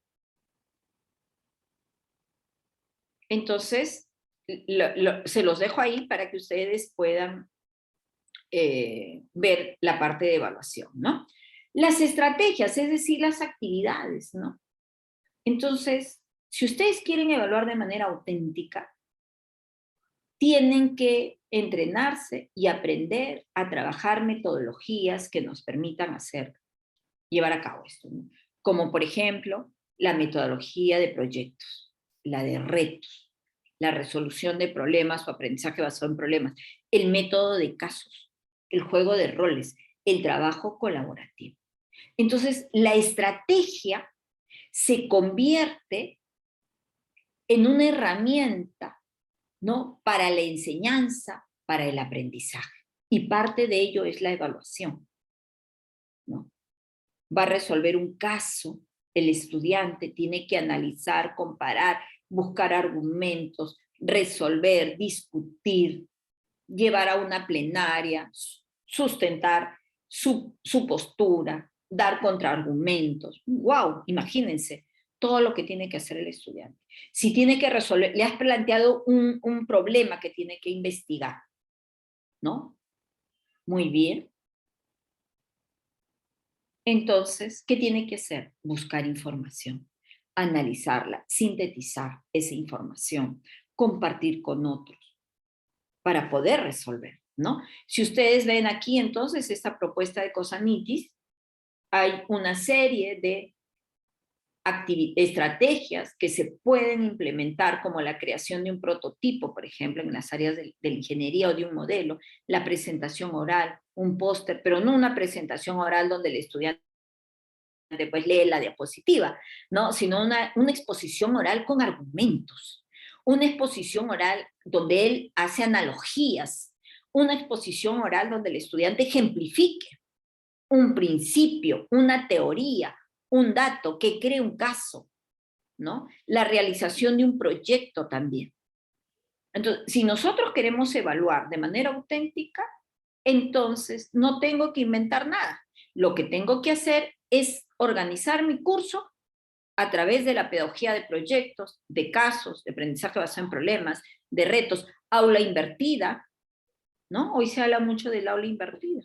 Entonces, se los dejo ahí para que ustedes puedan ver la parte de evaluación, ¿no? Las estrategias, es decir, las actividades, ¿no? Entonces, si ustedes quieren evaluar de manera auténtica, tienen que entrenarse y aprender a trabajar metodologías que nos permitan llevar a cabo esto, ¿no? Como por ejemplo, la metodología de proyectos, la de retos, la resolución de problemas o aprendizaje basado en problemas, el método de casos, el juego de roles, el trabajo colaborativo. Entonces, la estrategia se convierte en una herramienta, ¿no? Para la enseñanza, para el aprendizaje. Y parte de ello es la evaluación, ¿no? Va a resolver un caso, el estudiante tiene que analizar, comparar, buscar argumentos, resolver, discutir, llevar a una plenaria, sustentar su postura, dar contraargumentos. ¡Wow! Imagínense todo lo que tiene que hacer el estudiante. Si tiene que resolver, le has planteado un problema que tiene que investigar, ¿no? Muy bien. Entonces, ¿qué tiene que hacer? Buscar información, analizarla, sintetizar esa información, compartir con otros para poder resolver, ¿no? Si ustedes ven aquí, entonces, esta propuesta de Cosanitis, hay una serie de estrategias que se pueden implementar, como la creación de un prototipo, por ejemplo, en las áreas de la ingeniería o de un modelo, la presentación oral, un póster, pero no una presentación oral donde el estudiante pues lee la diapositiva, ¿no? Sino una exposición oral con argumentos, una exposición oral donde él hace analogías, una exposición oral donde el estudiante ejemplifique un principio, una teoría, un dato, que cree un caso, ¿no? La realización de un proyecto también. Entonces, si nosotros queremos evaluar de manera auténtica, entonces no tengo que inventar nada. Lo que tengo que hacer es organizar mi curso a través de la pedagogía de proyectos, de casos, de aprendizaje basado en problemas, de retos, aula invertida, ¿no? Hoy se habla mucho del aula invertida.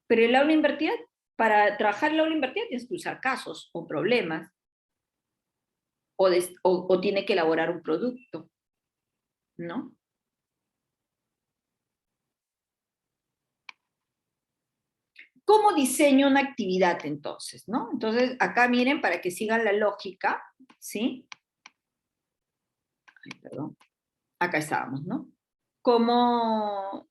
Pero el aula invertida, para trabajar el aula invertida tienes que usar casos o problemas, o tiene que elaborar un producto, ¿no? ¿Cómo diseño una actividad entonces, no? Entonces, acá miren, para que sigan la lógica, ¿sí? Perdón, acá estábamos, ¿no? Cómo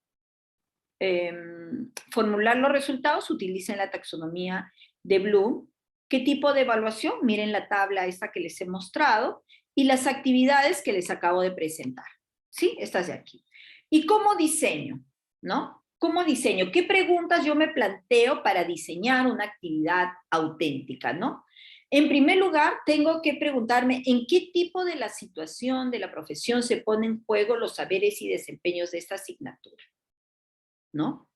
formular los resultados, utilicen la taxonomía de Bloom. ¿Qué tipo de evaluación? Miren la tabla esta que les he mostrado y las actividades que les acabo de presentar. ¿Sí? Estas de aquí. ¿Y cómo diseño? ¿No? ¿Cómo diseño? ¿Qué preguntas yo me planteo para diseñar una actividad auténtica? ¿No? En primer lugar, tengo que preguntarme en qué tipo de la situación, de la profesión, se ponen en juego los saberes y desempeños de esta asignatura, ¿no?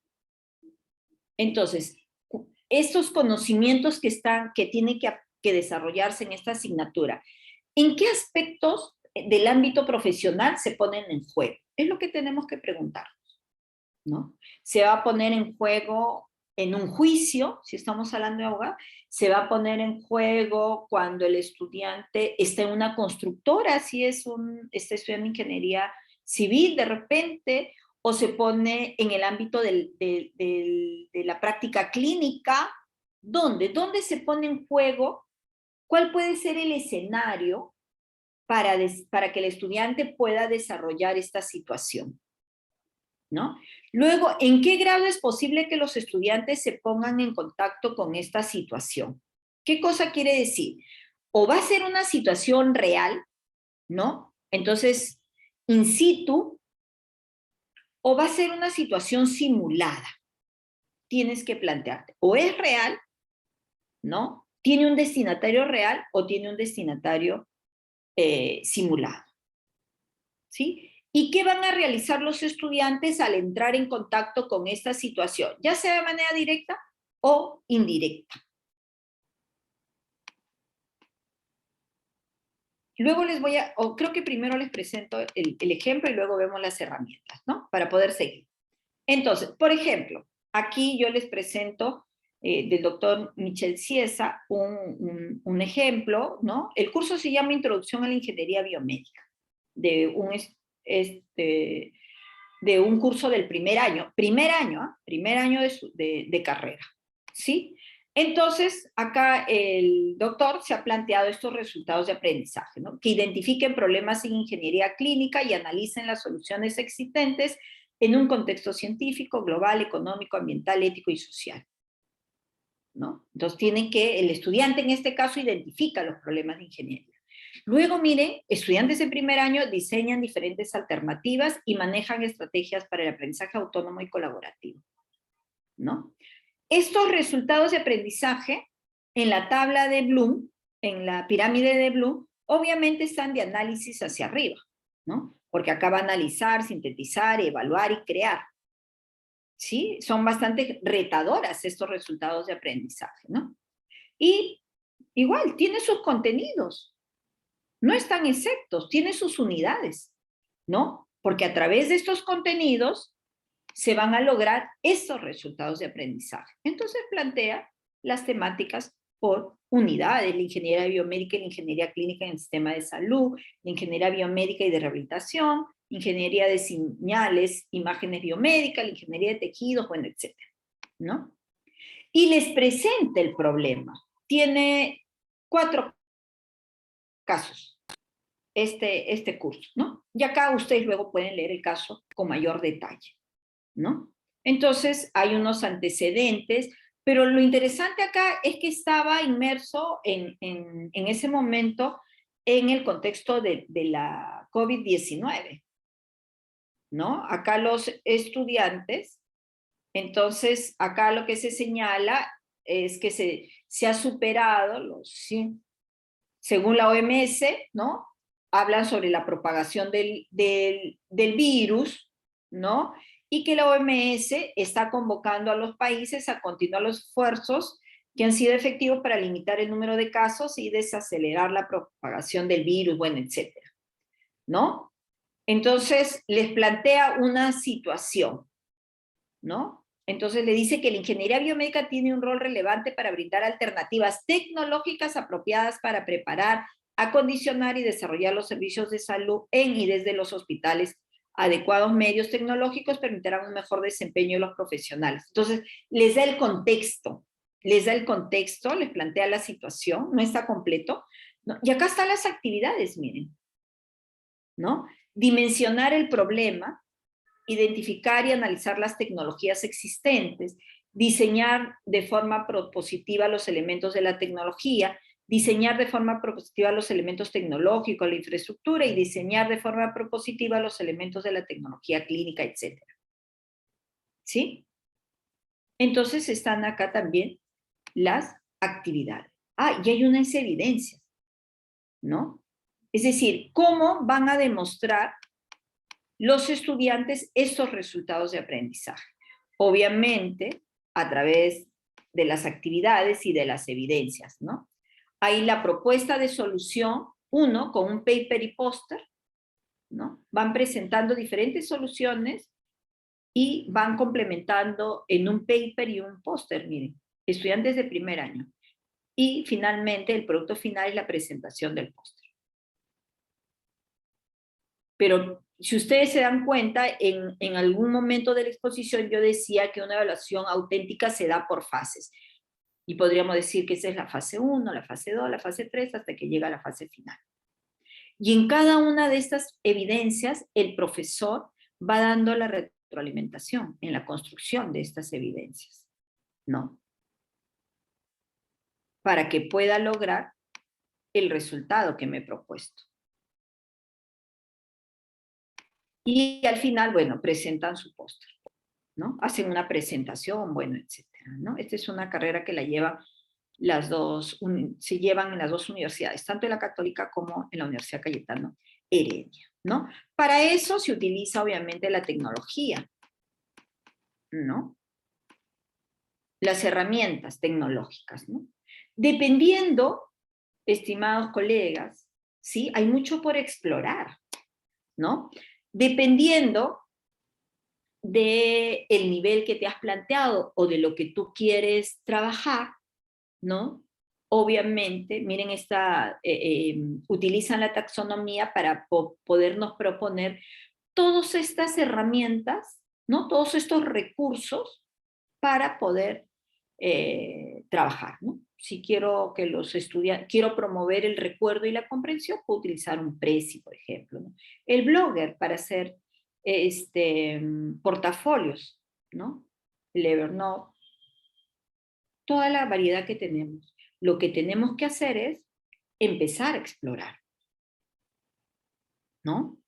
Entonces, estos conocimientos que tienen que desarrollarse en esta asignatura, ¿en qué aspectos del ámbito profesional se ponen en juego? Es lo que tenemos que preguntarnos, ¿no? Se va a poner en juego en un juicio, si estamos hablando de abogado, se va a poner en juego cuando el estudiante está en una constructora, si está estudiando ingeniería civil de repente, o se pone en el ámbito de la práctica clínica. ¿Dónde se pone en juego? ¿Cuál puede ser el escenario para que el estudiante pueda desarrollar esta situación? ¿No? Luego, ¿en qué grado es posible que los estudiantes se pongan en contacto con esta situación? ¿Qué cosa quiere decir? O va a ser una situación real, ¿no? Entonces, in situ, o va a ser una situación simulada. Tienes que plantearte, o es real, ¿no? ¿Tiene un destinatario real o tiene un destinatario simulado? ¿Sí? ¿Y qué van a realizar los estudiantes al entrar en contacto con esta situación? Ya sea de manera directa o indirecta. Luego creo que primero les presento el ejemplo y luego vemos las herramientas, ¿no? Para poder seguir. Entonces, por ejemplo, aquí yo les presento del doctor Michel Ciesa un ejemplo, ¿no? El curso se llama Introducción a la Ingeniería Biomédica, de un curso del primer año de carrera, ¿sí? Entonces, acá el doctor se ha planteado estos resultados de aprendizaje, ¿no? Que identifiquen problemas en ingeniería clínica y analicen las soluciones existentes en un contexto científico, global, económico, ambiental, ético y social, ¿no? Entonces, el estudiante en este caso identifica los problemas de ingeniería. Luego, miren, estudiantes en primer año diseñan diferentes alternativas y manejan estrategias para el aprendizaje autónomo y colaborativo, ¿no? Estos resultados de aprendizaje en la tabla de Bloom, en la pirámide de Bloom, obviamente están de análisis hacia arriba, ¿no? Porque acá va a analizar, sintetizar, evaluar y crear, ¿sí? Son bastante retadoras estos resultados de aprendizaje, ¿no? Y igual, tiene sus contenidos, no están exceptos, tiene sus unidades, ¿no? Porque a través de estos contenidos se van a lograr estos resultados de aprendizaje. Entonces plantea las temáticas por unidades, la ingeniería biomédica y la ingeniería clínica en el sistema de salud, la ingeniería biomédica y de rehabilitación, ingeniería de señales, imágenes biomédicas, la ingeniería de tejidos, bueno, etcétera, ¿no? Y les presenta el problema. Tiene 4 casos este curso, ¿no? Y acá ustedes luego pueden leer el caso con mayor detalle, ¿no? Entonces, hay unos antecedentes, pero lo interesante acá es que estaba inmerso en ese momento en el contexto de la COVID-19, ¿no? Acá los estudiantes, entonces, acá lo que se señala es que se ha superado ¿sí? Según la OMS, ¿no? Hablan sobre la propagación del virus, ¿no? Y que la OMS está convocando a los países a continuar los esfuerzos que han sido efectivos para limitar el número de casos y desacelerar la propagación del virus, bueno, etcétera, ¿no? Entonces, les plantea una situación, ¿no? Entonces le dice que la ingeniería biomédica tiene un rol relevante para brindar alternativas tecnológicas apropiadas para preparar, acondicionar y desarrollar los servicios de salud en y desde los hospitales. Adecuados medios tecnológicos permitirán un mejor desempeño de los profesionales. Entonces, les da el contexto, les plantea la situación, no está completo, ¿no? Y acá están las actividades, miren, ¿no? Dimensionar el problema, identificar y analizar las tecnologías existentes, diseñar de forma propositiva los elementos de la tecnología, diseñar de forma propositiva los elementos tecnológicos, la infraestructura, y diseñar de forma propositiva los elementos de la tecnología clínica, etc. ¿Sí? Entonces están acá también las actividades. Ah, y hay unas evidencias, ¿no? Es decir, ¿cómo van a demostrar los estudiantes estos resultados de aprendizaje? Obviamente, a través de las actividades y de las evidencias, ¿no? Hay la propuesta de solución, uno, con un paper y póster, ¿no? Van presentando diferentes soluciones y van complementando en un paper y un póster, miren, estudiantes de primer año. Y finalmente, el producto final es la presentación del póster. Pero si ustedes se dan cuenta, en algún momento de la exposición yo decía que una evaluación auténtica se da por fases. Y podríamos decir que esa es la fase 1, la fase 2, la fase 3, hasta que llega a la fase final. Y en cada una de estas evidencias, el profesor va dando la retroalimentación en la construcción de estas evidencias, ¿no? Para que pueda lograr el resultado que me he propuesto. Y al final, bueno, presentan su póster, ¿no? Hacen una presentación, bueno, etcétera, ¿no? Esta es una carrera que la llevan las dos, se llevan en las dos universidades, tanto en la Católica como en la Universidad Cayetano Heredia, ¿no? Para eso se utiliza obviamente la tecnología, ¿no? Las herramientas tecnológicas, ¿no? Dependiendo, estimados colegas, ¿sí? Hay mucho por explorar, ¿no? Dependiendo del nivel que te has planteado o de lo que tú quieres trabajar, ¿no? Obviamente, miren, utilizan la taxonomía para podernos proponer todas estas herramientas, ¿no? Todos estos recursos para poder trabajar, ¿no? Si quiero que los estudiantes, quiero promover el recuerdo y la comprensión, puedo utilizar un Prezi, por ejemplo, ¿no? El Blogger para hacer portafolios, ¿no? El Evernote, toda la variedad que tenemos. Lo que tenemos que hacer es empezar a explorar, ¿no?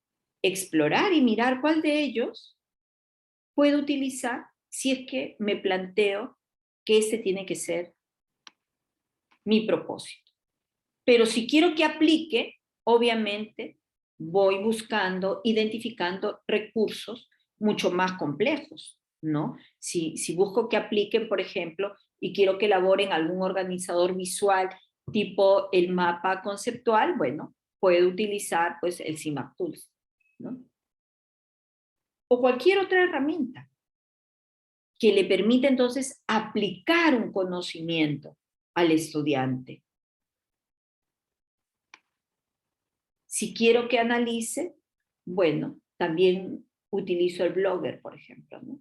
Explorar y mirar cuál de ellos puedo utilizar si es que me planteo que ese tiene que ser mi propósito. Pero si quiero que aplique, obviamente voy buscando, identificando recursos mucho más complejos, ¿no? Si busco que apliquen, por ejemplo, y quiero que elaboren algún organizador visual tipo el mapa conceptual, bueno, puedo utilizar pues el CIMAP Tools, ¿no? O cualquier otra herramienta que le permita entonces aplicar un conocimiento al estudiante. Si quiero que analice, bueno, también utilizo el Blogger, por ejemplo, ¿no?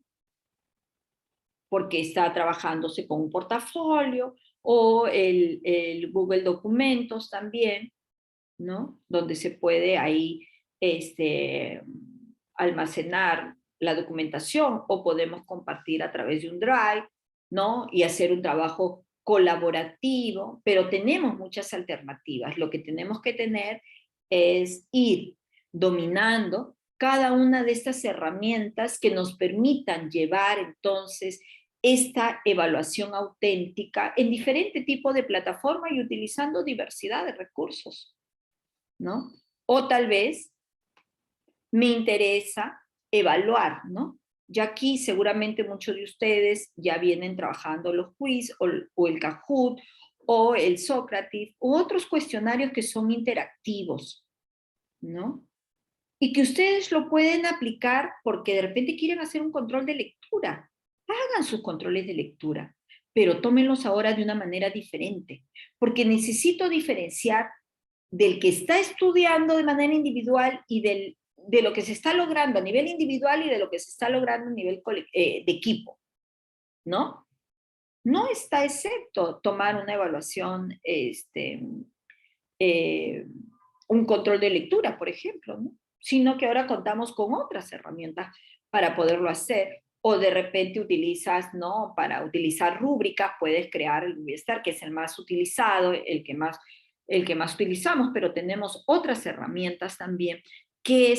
Porque está trabajándose con un portafolio, o el Google Documentos también, ¿no? Donde se puede ahí almacenar la documentación, o podemos compartir a través de un Drive, ¿no? Y hacer un trabajo colaborativo, pero tenemos muchas alternativas. Lo que tenemos que tener es ir dominando cada una de estas herramientas que nos permitan llevar entonces esta evaluación auténtica en diferente tipo de plataforma y utilizando diversidad de recursos, ¿no? O tal vez me interesa evaluar, ¿no? Ya aquí seguramente muchos de ustedes ya vienen trabajando los quiz o el Kahoot o el Socrative u otros cuestionarios que son interactivos, ¿no? Y que ustedes lo pueden aplicar porque de repente quieren hacer un control de lectura. Hagan sus controles de lectura, pero tómenlos ahora de una manera diferente, porque necesito diferenciar del que está estudiando de manera individual y de lo que se está logrando a nivel individual y de lo que se está logrando a nivel de equipo, ¿no? No está excepto tomar una evaluación, un control de lectura, por ejemplo, ¿no? sino que ahora contamos con otras herramientas para poderlo hacer. O de repente utilizas, ¿no? Para utilizar rúbricas, puedes crear el Rubiestar, que es el más utilizado, el que más utilizamos, pero tenemos otras herramientas también que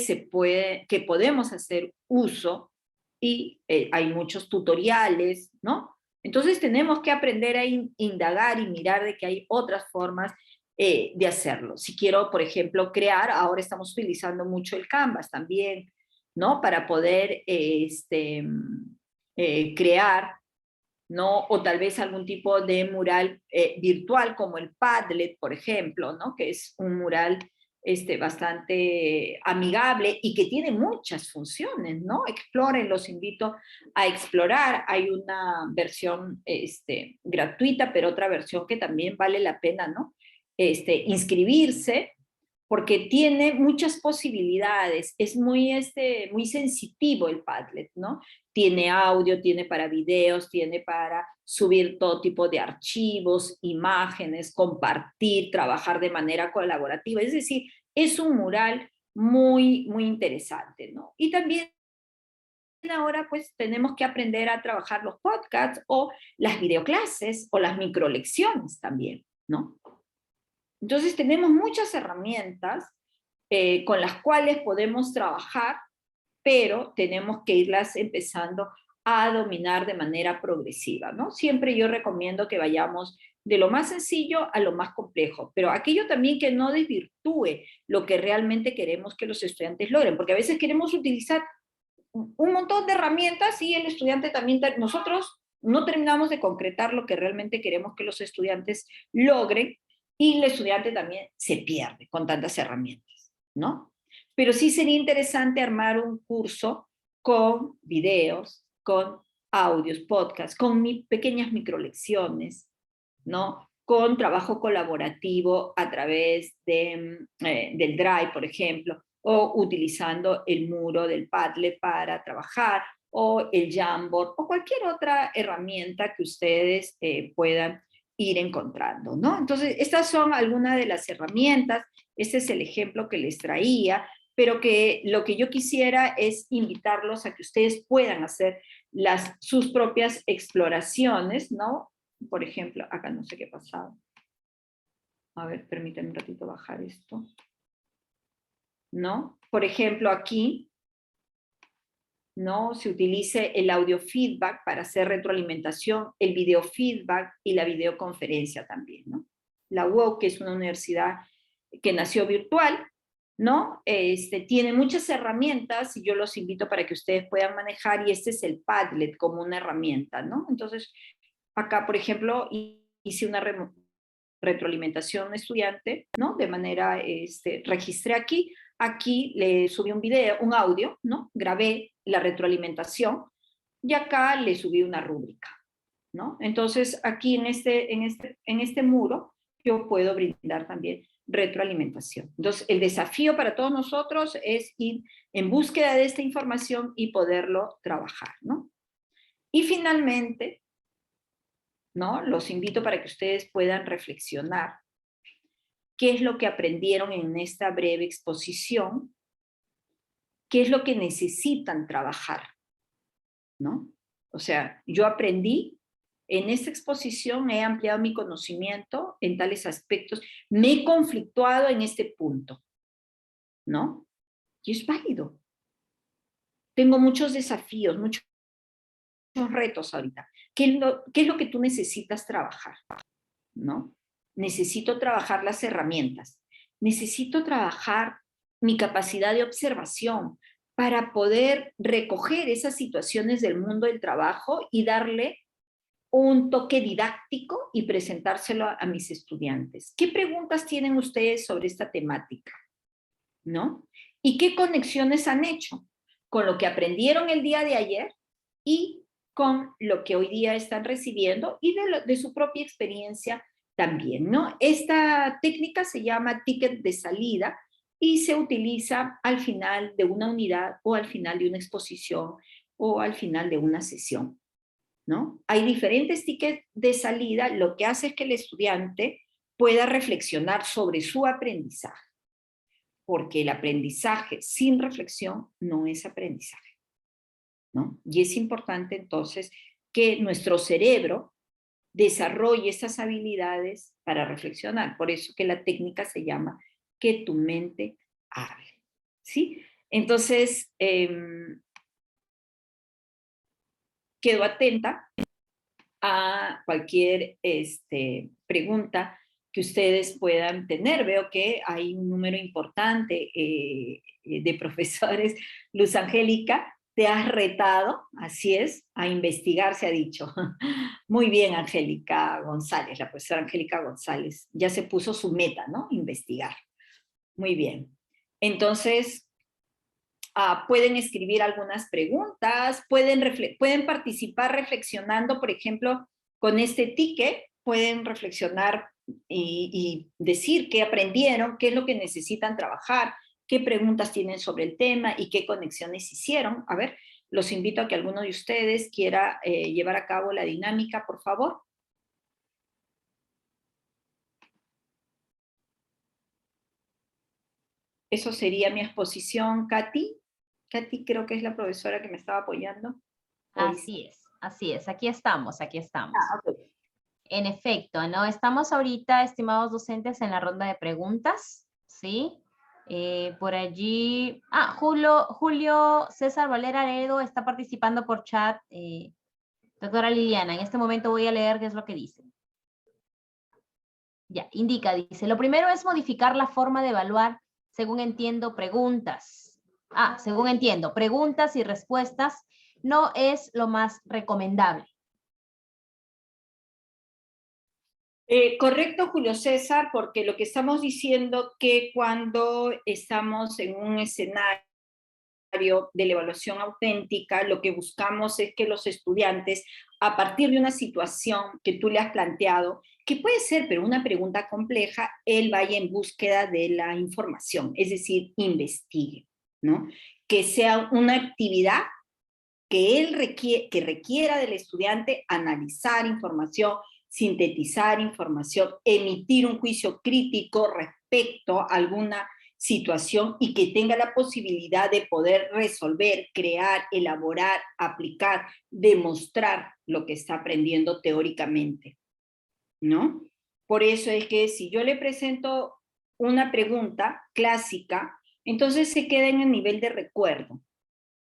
podemos hacer uso y hay muchos tutoriales, ¿no? Entonces tenemos que aprender a indagar y mirar de que hay otras formas de hacerlo. Si quiero, por ejemplo, crear, ahora estamos utilizando mucho el Canvas también, ¿no? Para poder crear, ¿no? O tal vez algún tipo de mural virtual como el Padlet, por ejemplo, ¿no? Que es un mural bastante amigable y que tiene muchas funciones, ¿no? Exploren, los invito a explorar. Hay una versión gratuita, pero otra versión que también vale la pena, ¿no? Inscribirse, porque tiene muchas posibilidades, es muy sensitivo el Padlet, ¿no? Tiene audio, tiene para videos, tiene para subir todo tipo de archivos, imágenes, compartir, trabajar de manera colaborativa, es decir, es un mural muy interesante, ¿no? Y también ahora pues tenemos que aprender a trabajar los podcasts o las videoclases o las microlecciones también, ¿no? Entonces tenemos muchas herramientas con las cuales podemos trabajar, pero tenemos que irlas empezando a dominar de manera progresiva, ¿no? Siempre yo recomiendo que vayamos de lo más sencillo a lo más complejo, pero aquello también que no desvirtúe lo que realmente queremos que los estudiantes logren, porque a veces queremos utilizar un montón de herramientas y el estudiante también, nosotros no terminamos de concretar lo que realmente queremos que los estudiantes logren, y el estudiante también se pierde con tantas herramientas, ¿no? Pero sí sería interesante armar un curso con videos, con audios, podcasts, con pequeñas microlecciones, ¿no? Con trabajo colaborativo a través del Drive, por ejemplo, o utilizando el muro del Padlet para trabajar, o el Jamboard, o cualquier otra herramienta que ustedes puedan ir encontrando, ¿no? Entonces, estas son algunas de las herramientas, este es el ejemplo que les traía, pero que lo que yo quisiera es invitarlos a que ustedes puedan hacer sus propias exploraciones, ¿no? Por ejemplo, acá no sé qué ha pasado. A ver, permítanme un ratito bajar esto. ¿No? Por ejemplo, aquí, ¿no? Se utilice el audio feedback para hacer retroalimentación, el video feedback y la videoconferencia también, ¿no? La UOC, que es una universidad que nació virtual, ¿no? Tiene muchas herramientas y yo los invito para que ustedes puedan manejar, y este es el Padlet como una herramienta, ¿no? Entonces, acá, por ejemplo, hice una retroalimentación estudiante, ¿no? De manera, registré aquí le subí un video, un audio, ¿no? Grabé la retroalimentación y acá le subí una rúbrica, ¿no? Entonces, aquí en este muro yo puedo brindar también retroalimentación. Entonces, el desafío para todos nosotros es ir en búsqueda de esta información y poderlo trabajar, ¿no? Y finalmente, ¿no? Los invito para que ustedes puedan reflexionar qué es lo que aprendieron en esta breve exposición, qué es lo que necesitan trabajar, ¿no? O sea, yo aprendí, en esta exposición he ampliado mi conocimiento en tales aspectos, me he conflictuado en este punto, ¿no? Y es válido. Tengo muchos desafíos, muchos retos ahorita. ¿Qué es lo que tú necesitas trabajar? ¿No? Necesito trabajar las herramientas, necesito trabajar mi capacidad de observación para poder recoger esas situaciones del mundo del trabajo y darle un toque didáctico y presentárselo a mis estudiantes. ¿Qué preguntas tienen ustedes sobre esta temática? ¿No? ¿Y qué conexiones han hecho con lo que aprendieron el día de ayer y con lo que hoy día están recibiendo y de su propia experiencia también, ¿no? Esta técnica se llama ticket de salida y se utiliza al final de una unidad o al final de una exposición o al final de una sesión, ¿no? Hay diferentes tickets de salida, lo que hace es que el estudiante pueda reflexionar sobre su aprendizaje. porque el aprendizaje sin reflexión no es aprendizaje, ¿no? Y es importante entonces que nuestro cerebro desarrolle esas habilidades para reflexionar. Por eso que la técnica se llama que tu mente hable, ¿sí? Entonces, quedo atenta a cualquier pregunta que ustedes puedan tener. Veo que hay un número importante de profesores. Luz Angélica, te has retado, así es, a investigar, se ha dicho. Muy bien, Angélica González, la profesora Angélica González. Ya se puso su meta, ¿no? Investigar. Muy bien. Entonces, pueden escribir algunas preguntas, pueden participar reflexionando, por ejemplo, con este ticket, pueden reflexionar y decir qué aprendieron, qué es lo que necesitan trabajar, qué preguntas tienen sobre el tema y qué conexiones hicieron. A ver, los invito a que alguno de ustedes quiera llevar a cabo la dinámica, por favor. Eso sería mi exposición, Katy. Katy creo que es la profesora que me estaba apoyando. Así es. Aquí estamos, aquí estamos. Okay. En efecto, ¿no? Estamos ahorita, estimados docentes, en la ronda de preguntas, ¿sí? Por allí, Julio César Valera Aredo está participando por chat. Doctora Liliana, en este momento voy a leer qué es lo que dice. Ya, dice, lo primero es modificar la forma de evaluar, según entiendo, preguntas. Según entiendo, preguntas y respuestas no es lo más recomendable. Correcto, Julio César, porque lo que estamos diciendo que cuando estamos en un escenario de la evaluación auténtica, lo que buscamos es que los estudiantes, a partir de una situación que tú le has planteado, que puede ser, pero una pregunta compleja, él vaya en búsqueda de la información, es decir, investigue, ¿no? Que sea una actividad que requiera del estudiante analizar información, sintetizar información, emitir un juicio crítico respecto a alguna situación y que tenga la posibilidad de poder resolver, crear, elaborar, aplicar, demostrar lo que está aprendiendo teóricamente, ¿no? Por eso es que si yo le presento una pregunta clásica, entonces se queda en el nivel de recuerdo,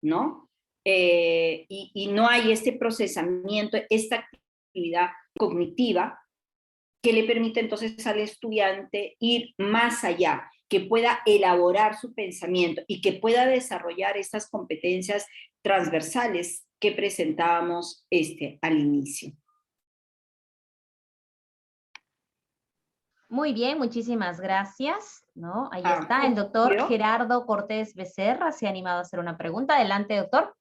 ¿no? Y no hay este procesamiento, esta actividad cognitiva que le permite entonces al estudiante ir más allá, que pueda elaborar su pensamiento y que pueda desarrollar estas competencias transversales que presentábamos al inicio. Muy bien, muchísimas gracias, ¿no? Ahí está, el doctor Gerardo Cortés Becerra se ha animado a hacer una pregunta. Adelante, doctor.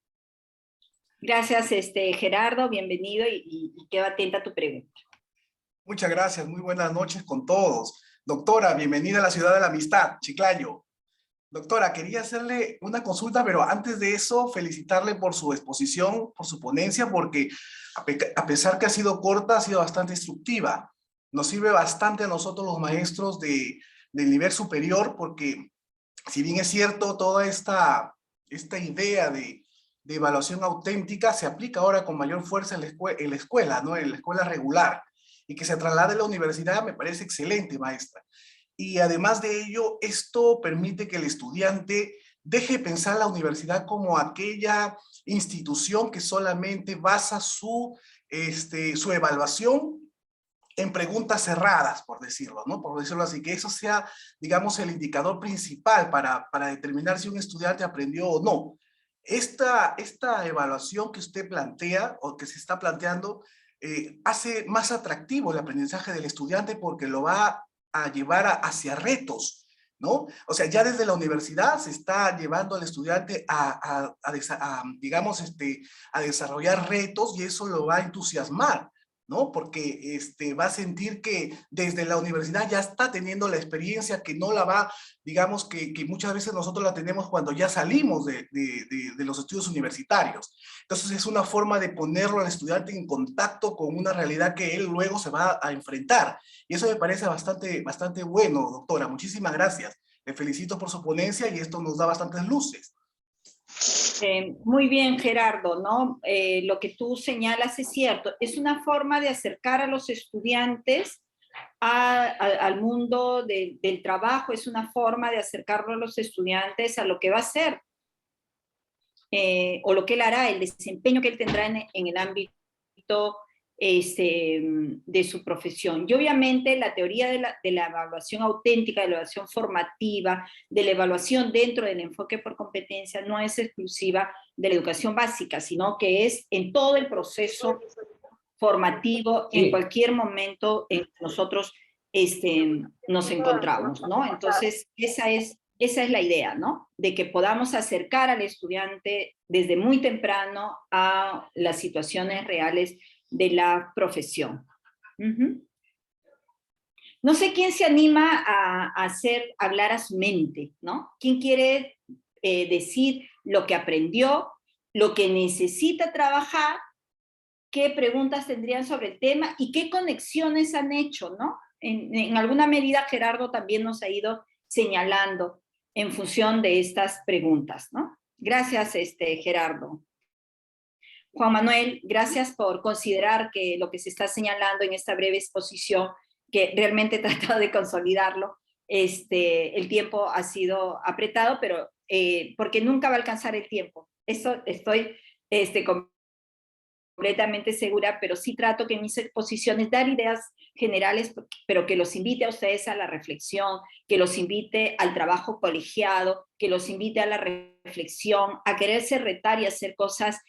Gracias, Gerardo, bienvenido y quedo atenta a tu pregunta. Muchas gracias, muy buenas noches con todos. Doctora, bienvenida a la ciudad de la amistad, Chiclayo. Doctora, quería hacerle una consulta, pero antes de eso, felicitarle por su exposición, por su ponencia, porque a pesar que ha sido corta, ha sido bastante instructiva. Nos sirve bastante a nosotros los maestros del nivel superior, porque si bien es cierto, toda esta idea de evaluación auténtica se aplica ahora con mayor fuerza en la escuela, ¿no? En la escuela regular, y que se traslade a la universidad me parece excelente, maestra. Y además de ello, esto permite que el estudiante deje de pensar la universidad como aquella institución que solamente basa su evaluación en preguntas cerradas, por decirlo, ¿no? Por decirlo así, que eso sea, digamos, el indicador principal para determinar si un estudiante aprendió o no. Esta evaluación que usted plantea, o que se está planteando, hace más atractivo el aprendizaje del estudiante porque lo va a llevar hacia retos, ¿no? O sea, ya desde la universidad se está llevando al estudiante digamos, a desarrollar retos y eso lo va a entusiasmar, ¿no? Porque va a sentir que desde la universidad ya está teniendo la experiencia que no la va, digamos, que muchas veces nosotros la tenemos cuando ya salimos de los estudios universitarios. Entonces es una forma de ponerlo al estudiante en contacto con una realidad que él luego se va a enfrentar. Y eso me parece bastante bueno, doctora. Muchísimas gracias. Le felicito por su ponencia y esto nos da bastantes luces. Muy bien, Gerardo, ¿no? Lo que tú señalas es cierto. Es una forma de acercar a los estudiantes al mundo del trabajo, es una forma de acercarlo a los estudiantes a lo que va a ser, o lo que él hará, el desempeño que él tendrá en el ámbito de su profesión. Y obviamente la teoría de la evaluación auténtica, de la evaluación formativa, de la evaluación dentro del enfoque por competencia, no es exclusiva de la educación básica, sino que es en todo el proceso formativo, en cualquier momento en que nosotros nos encontramos, ¿no? Entonces, esa es la idea, ¿no? De que podamos acercar al estudiante desde muy temprano a las situaciones reales de la profesión. No sé quién se anima a hablar a su mente, ¿no? ¿Quién quiere decir lo que aprendió, lo que necesita trabajar, qué preguntas tendrían sobre el tema y qué conexiones han hecho, ¿no? En alguna medida Gerardo también nos ha ido señalando en función de estas preguntas, ¿no? Gracias, Gerardo. Juan Manuel, gracias por considerar que lo que se está señalando en esta breve exposición, que realmente he tratado de consolidarlo, el tiempo ha sido apretado, pero porque nunca va a alcanzar el tiempo. Eso estoy completamente segura, pero sí trato que en mis exposiciones dar ideas generales, pero que los invite a ustedes a la reflexión, que los invite al trabajo colegiado, que los invite a la reflexión, a quererse retar y hacer cosas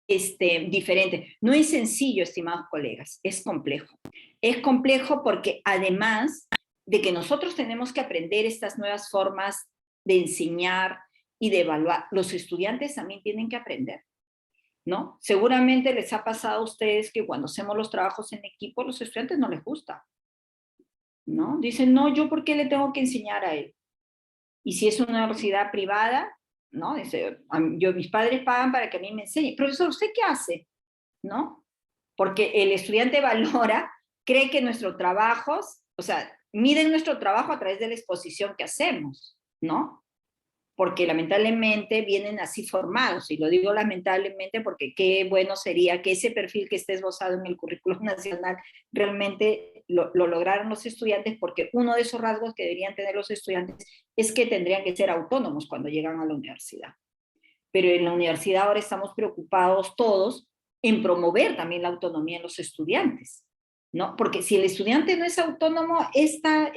diferentes. No es sencillo, estimados colegas, es complejo. Es complejo porque además de que nosotros tenemos que aprender estas nuevas formas de enseñar y de evaluar, los estudiantes también tienen que aprender, ¿no? Seguramente les ha pasado a ustedes que cuando hacemos los trabajos en equipo, a los estudiantes no les gusta, ¿no? Dicen, no, ¿yo por qué le tengo que enseñar a él? Y si es una universidad privada, ¿no? Dice, mis padres pagan para que a mí me enseñe. Profesor, ¿usted qué hace? ¿No? Porque el estudiante valora, cree que nuestros trabajos, o sea, miden nuestro trabajo a través de la exposición que hacemos, ¿no? Porque lamentablemente vienen así formados, y lo digo lamentablemente porque qué bueno sería que ese perfil que esté esbozado en el currículum nacional realmente lo lograran los estudiantes, porque uno de esos rasgos que deberían tener los estudiantes es que tendrían que ser autónomos cuando llegan a la universidad. Pero en la universidad ahora estamos preocupados todos en promover también la autonomía en los estudiantes, ¿no? Porque si el estudiante no es autónomo, esta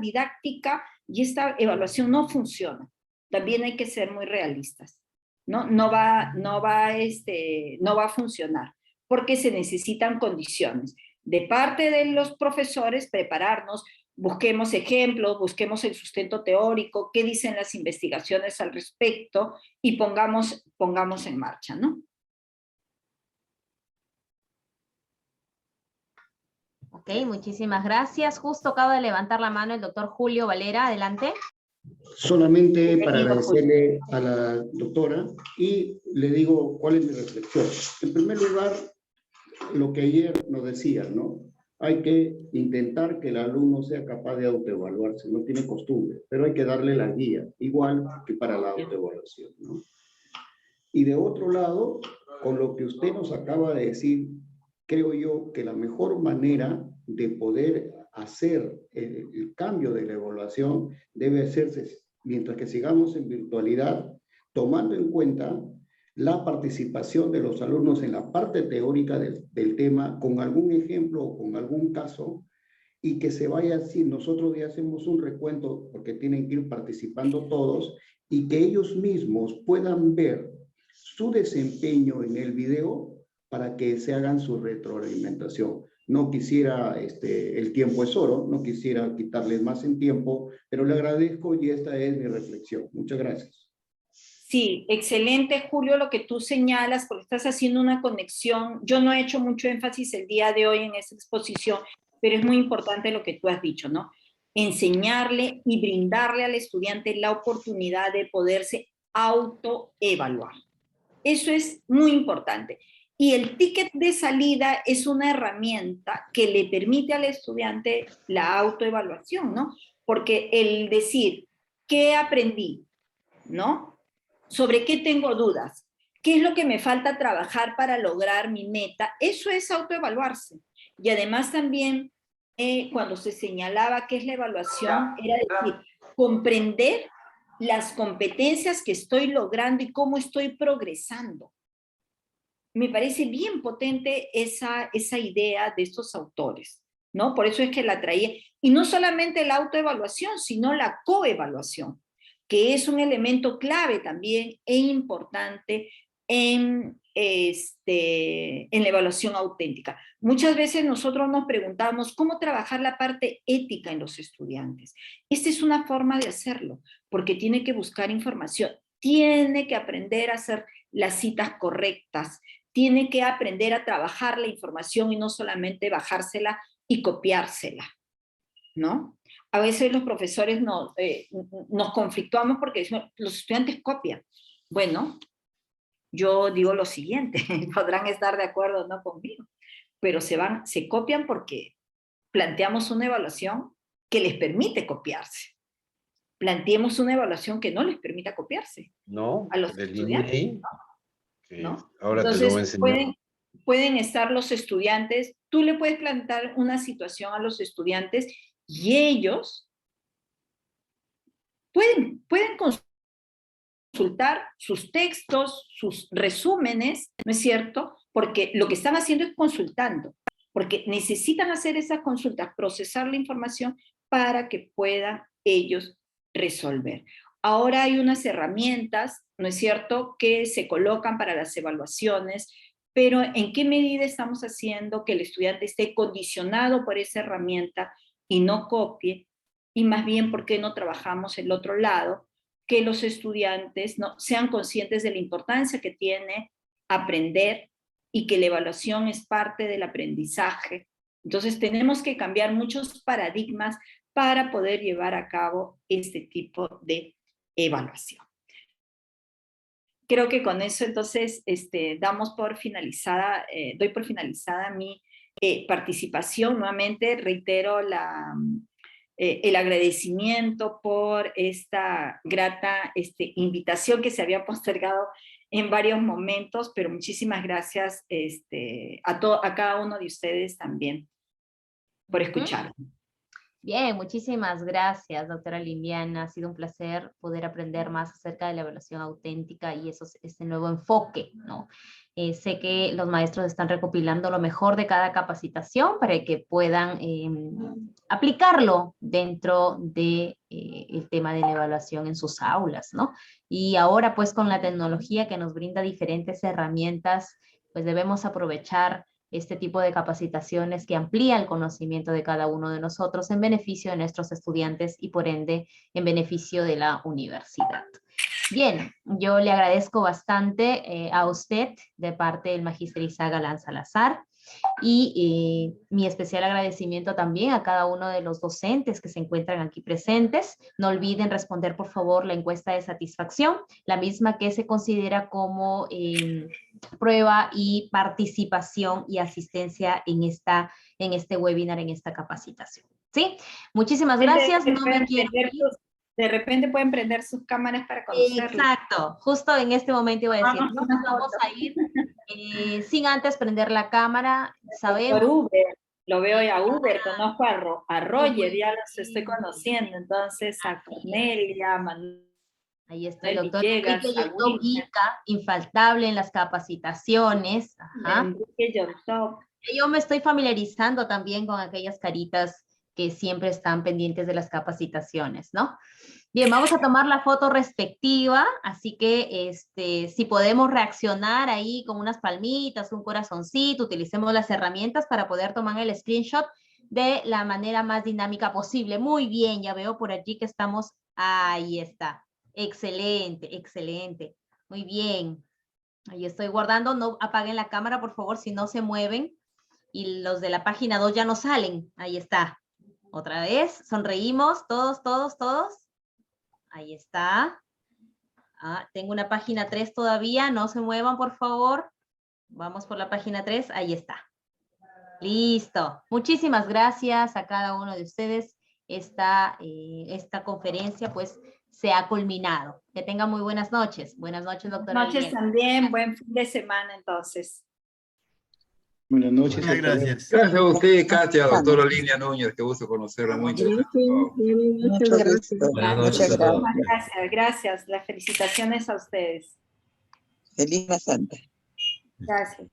didáctica y esta evaluación no funciona. También hay que ser muy realistas, ¿no? No va a funcionar, porque se necesitan condiciones. De parte de los profesores, prepararnos, busquemos ejemplos, busquemos el sustento teórico, qué dicen las investigaciones al respecto, y pongamos en marcha, ¿no? Ok, muchísimas gracias. Justo acaba de levantar la mano el doctor Julio Valera, adelante. Solamente para agradecerle a la doctora y le digo cuál es mi reflexión. En primer lugar, lo que ayer nos decía, ¿no? Hay que intentar que el alumno sea capaz de autoevaluarse, no tiene costumbre, pero hay que darle la guía, igual que para la autoevaluación, ¿no? Y de otro lado, con lo que usted nos acaba de decir, creo yo que la mejor manera de poder hacer el cambio de la evaluación debe hacerse mientras que sigamos en virtualidad, tomando en cuenta la participación de los alumnos en la parte teórica del tema, con algún ejemplo o con algún caso, y que se vaya así. Nosotros ya hacemos un recuento porque tienen que ir participando todos, y que ellos mismos puedan ver su desempeño en el video para que se hagan su retroalimentación. No quisiera, el tiempo es oro, no quisiera quitarles más en tiempo, pero le agradezco y esta es mi reflexión. Muchas gracias. Sí, excelente, Julio, lo que tú señalas, porque estás haciendo una conexión. Yo no he hecho mucho énfasis el día de hoy en esta exposición, pero es muy importante lo que tú has dicho, ¿no? Enseñarle y brindarle al estudiante la oportunidad de poderse autoevaluar. Eso es muy importante. Y el ticket de salida es una herramienta que le permite al estudiante la autoevaluación, ¿no? porque el decir, ¿qué aprendí? ¿No? ¿Sobre qué tengo dudas? ¿Qué es lo que me falta trabajar para lograr mi meta? Eso es autoevaluarse. Y además también, cuando se señalaba qué es la evaluación, era decir, comprender las competencias que estoy logrando y cómo estoy progresando. Me parece bien potente esa idea de estos autores, ¿no? Por eso es que la traía. Y no solamente la autoevaluación, sino la coevaluación, que es un elemento clave también e importante en la evaluación auténtica. Muchas veces nosotros nos preguntamos cómo trabajar la parte ética en los estudiantes. Esta es una forma de hacerlo, porque tiene que buscar información, tiene que aprender a hacer las citas correctas, tiene que aprender a trabajar la información y no solamente bajársela y copiársela, ¿no? A veces los profesores nos conflictuamos porque decimos, los estudiantes copian. Bueno, yo digo lo siguiente, podrán estar de acuerdo o no conmigo, pero se copian porque planteamos una evaluación que les permite copiarse. Planteemos una evaluación que no les permita copiarse No, a los del estudiantes, INEI, que ¿no? ahora te lo voy a Entonces, enseñar. pueden estar los estudiantes, tú le puedes plantear una situación a los estudiantes y ellos pueden consultar sus textos, sus resúmenes, ¿no es cierto? Porque lo que están haciendo es consultando, porque necesitan hacer esas consultas, procesar la información para que puedan ellos resolver. Ahora hay unas herramientas, ¿no es cierto?, que se colocan para las evaluaciones, pero ¿en qué medida estamos haciendo que el estudiante esté condicionado por esa herramienta y no copie? Y más bien, ¿por qué no trabajamos el otro lado? Que los estudiantes, ¿no?, sean conscientes de la importancia que tiene aprender y que la evaluación es parte del aprendizaje. Entonces tenemos que cambiar muchos paradigmas para poder llevar a cabo este tipo de evaluación. Creo que con eso entonces doy por finalizada mi participación. Nuevamente reitero el agradecimiento por esta grata invitación que se había postergado en varios momentos, pero muchísimas gracias a cada uno de ustedes también por escuchar. Bien, muchísimas gracias, doctora Liliana. Ha sido un placer poder aprender más acerca de la evaluación auténtica y este nuevo enfoque, ¿no? Sé que los maestros están recopilando lo mejor de cada capacitación para que puedan aplicarlo dentro de el tema de la evaluación en sus aulas, ¿no? Y ahora, pues, con la tecnología que nos brinda diferentes herramientas, pues debemos aprovechar este tipo de capacitaciones que amplía el conocimiento de cada uno de nosotros en beneficio de nuestros estudiantes y por ende en beneficio de la universidad. Bien, yo le agradezco bastante a usted de parte del Magíster Isaac Galán Salazar y mi especial agradecimiento también a cada uno de los docentes que se encuentran aquí presentes. No olviden responder por favor la encuesta de satisfacción, la misma que se considera como prueba y participación y asistencia en este webinar, en esta capacitación. ¿Sí? Muchísimas gracias. No me quiero... De repente pueden prender sus cámaras para conocerlo. Exacto, justo en este momento iba a decir, no nos vamos a ir sin antes prender la cámara. Sabemos. Por Uber, lo veo ya Uber, conozco a Roger, ya los estoy conociendo, entonces a Cornelia, Manuel. Ahí está el doctor Enrique Yortopica, infaltable en las capacitaciones. Ajá. Enrique Yortop. Yo me estoy familiarizando también con aquellas caritas que siempre están pendientes de las capacitaciones, ¿no? Bien, vamos a tomar la foto respectiva, así que si podemos reaccionar ahí con unas palmitas, un corazoncito, utilicemos las herramientas para poder tomar el screenshot de la manera más dinámica posible. Muy bien, ya veo por allí que estamos, ahí está. Excelente, excelente. Muy bien. Ahí estoy guardando, no apaguen la cámara, por favor, si no se mueven. Y los de la página 2 ya no salen. Ahí está. Otra vez, sonreímos, todos, todos, todos. Ahí está. Tengo una página 3 todavía, no se muevan, por favor. Vamos por la página 3, ahí está. Listo. Muchísimas gracias a cada uno de ustedes esta conferencia pues se ha culminado. Que tengan muy buenas noches. Buenas noches, doctora. Buenas noches también, buen fin de semana entonces. Buenas noches. Muchas gracias. Gracias a usted, Katia, doctora Lilia Núñez, qué gusto conocerla, muy interesante. Muchas gracias. Muchas gracias. Gracias. Las felicitaciones a ustedes. Feliz Santa. Gracias.